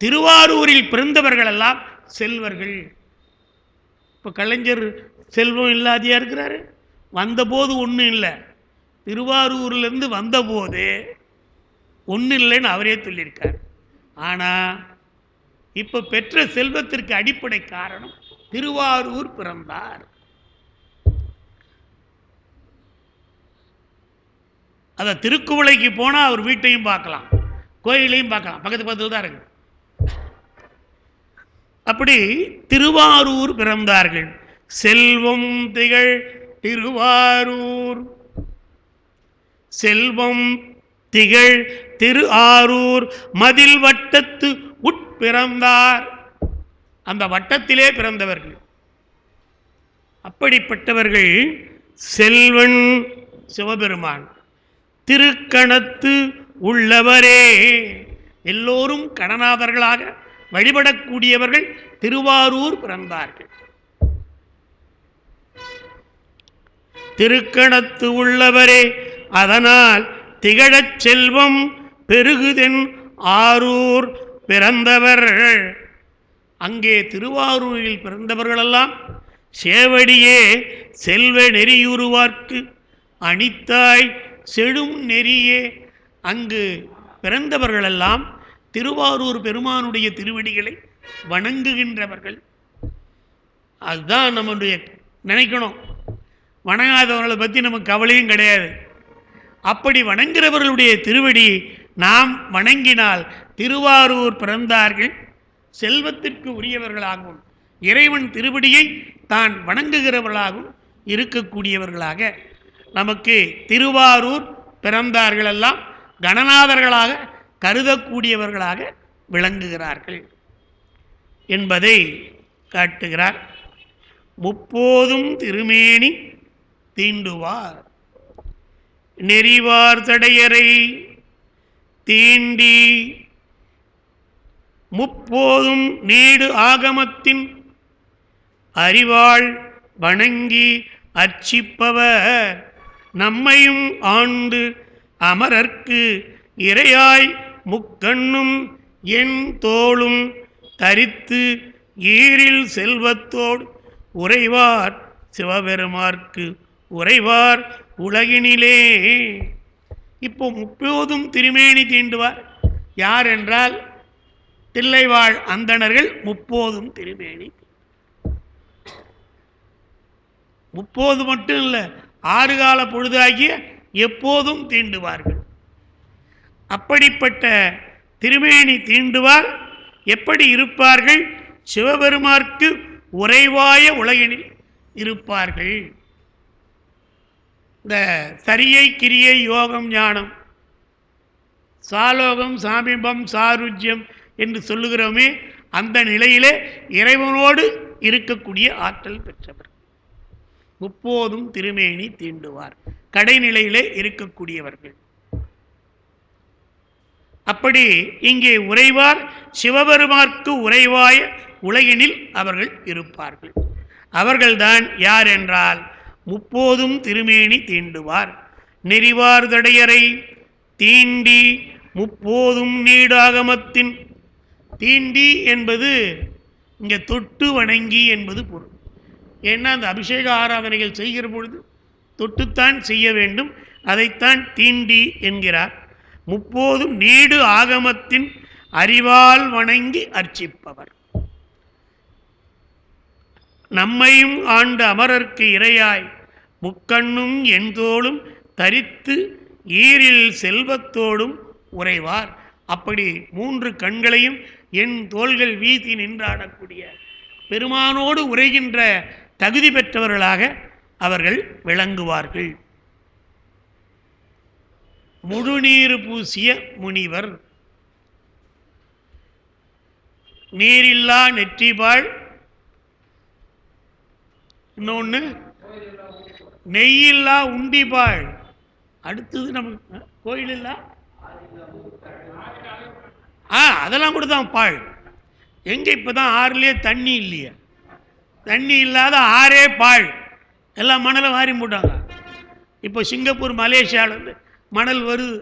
A: திருவாரூரில் பிறந்தவர்கள் எல்லாம் செல்வர்கள். இப்போ கலைஞர் செல்வம் இல்லாதியா இருக்கிறாரு. வந்தபோது ஒன்றும் இல்லை, திருவாரூர்லேருந்து வந்தபோது ஒன்றும் இல்லைன்னு அவரே சொல்லியிருக்கார். ஆனால் இப்போ பெற்ற செல்வத்திற்கு அடிப்படை காரணம் திருவாரூர் பிறந்தார். அதை திருக்குவளைக்கு போனால் அவர் வீட்டையும் பார்க்கலாம், கோயிலையும் பார்க்கலாம், பக்கத்து பக்கத்தில் தான் இருக்கு. அப்படி திருவாரூர் பிறந்தார்கள். செல்வம் திகழ் திருவாரூர், செல்வம் திகழ் திரு ஆரூர் மதில் வட்டத்து உட்பிறந்தார். அந்த வட்டத்திலே பிறந்தவர்கள். அப்படிப்பட்டவர்கள் செல்வன் சிவபெருமான். திருக்கணத்து உள்ளவரே, எல்லோரும் கணநாதர்களாக வழிபடக்கூடியவர்கள் திருவாரூர் பிறந்தார்கள். திருக்கணத்து உள்ளவரே, அதனால் திகழச் செல்வம் பெருகுதென் ஆரூர் பிறந்தவர். அங்கே திருவாரூரில் பிறந்தவர்களெல்லாம் சேவடியே செல்வ நெறியுருவார்க்கு அணித்தாய் செழும் நெறியே. அங்கு பிறந்தவர்களெல்லாம் திருவாரூர் பெருமானுடைய திருவடிகளை வணங்குகின்றவர்கள். அதுதான் நம்முடைய நினைக்கணும். வணங்காதவர்களை பற்றி நமக்கு கவலையும் கிடையாது. அப்படி வணங்குகிறவர்களுடைய திருவடியை நாம் வணங்கினால் திருவாரூர் பிறந்தார்கள் செல்வத்திற்கு உரியவர்களாகவும் இறைவன் திருவடியை தான் வணங்குகிறவர்களாகவும் இருக்கக்கூடியவர்களாக நமக்கு திருவாரூர் பிறந்தார்களெல்லாம் கணநாதர்களாக கருதக்கூடியவர்களாக விளங்குகிறார்கள் என்பதை காட்டுகிறார். முப்போதும் திருமேனி தீண்டுவார் நெறிவார் தடையரை தீண்டி, முப்போதும் நீடு ஆகமத்தின் அறிவாள் வணங்கி அர்ச்சிப்பவர் நம்மையும் ஆண்டு அமரர்க்கு இறையாய் முக்கண்ணும் என் தோளும் தரித்து ஈரில் செல்வத்தோடு உறைவார் சிவபெருமார்க்கு உறைவார் உலகினிலே. இப்போ முப்போதும் திருமேனி தீண்டுவார் யார் என்றால் தில்லைவாழ் அந்தணர்கள் முப்போதும் திருமேனி. முப்போது மட்டும் இல்லை, 6 கால பொழுதாகிய எப்போதும் தீண்டுவார்கள். அப்படிப்பட்ட திருமேனி தீண்டுவார். எப்படி இருப்பார்கள்? சிவபெருமார்க்கு உறைவாய உலகினில் இருப்பார்கள். இந்த சரியை கிரியை யோகம் ஞானம் சாலோகம் சாமிபம் சாருஜ்யம் என்று சொல்லுகிறோமே, அந்த நிலையிலே இறைவனோடு இருக்கக்கூடிய ஆற்றல் பெற்றவர். முப்போதும் திருமேனி தீண்டுவார், கடைநிலையிலே இருக்கக்கூடியவர்கள். அப்படி இங்கே உறைவார் சிவபெருமார்க்கு உறைவாய உலகினில் அவர்கள் இருப்பார்கள். அவர்கள்தான் யார் என்றால் முப்போதும் திருமேனி தீண்டுவார். நெறிவார் தடையறை தீண்டி முப்போதும் நீடாகமத்தின். தீண்டி என்பது இங்கே தொட்டு வணங்கி என்பது பொருள். ஏன்னா அந்த அபிஷேக ஆராதனைகள் செய்கிற பொழுது தொட்டுத்தான் செய்ய வேண்டும், அதைத்தான் தீண்டி என்கிறார். முப்போதும் நீடு ஆகமத்தின் அறிவால் வணங்கி அர்ச்சிப்பவர் நம்மையும் ஆண்டு அமரர்க்கு இறையாய் முக்கண்ணும் என் தோளும் தரித்து ஈரில் செல்வத்தோடும் உறைவார். அப்படி 3 கண்களையும் என் தோள்கள் வீசி நின்றாடக்கூடிய பெருமானோடு உரைகின்ற தகுதி பெற்றவர்களாக அவர்கள் விளங்குவார்கள். முழுநீர் பூசிய முனிவர். நீரில்லா நெற்றிபாள், இன்னொன்று நெய்யில்லா உண்டிபாள், அடுத்தது நமக்கு கோயிலில்லா அதெல்லாம் கூட தான் பால். எங்கே இப்போ தான் ஆறுலேயே தண்ணி இல்லையே, தண்ணி இல்லாத ஆறே பால், எல்லாம் மணலை வாரி போட்டாங்க. இப்போ சிங்கப்பூர் மலேசியாவிலேருந்து மணல் வருது,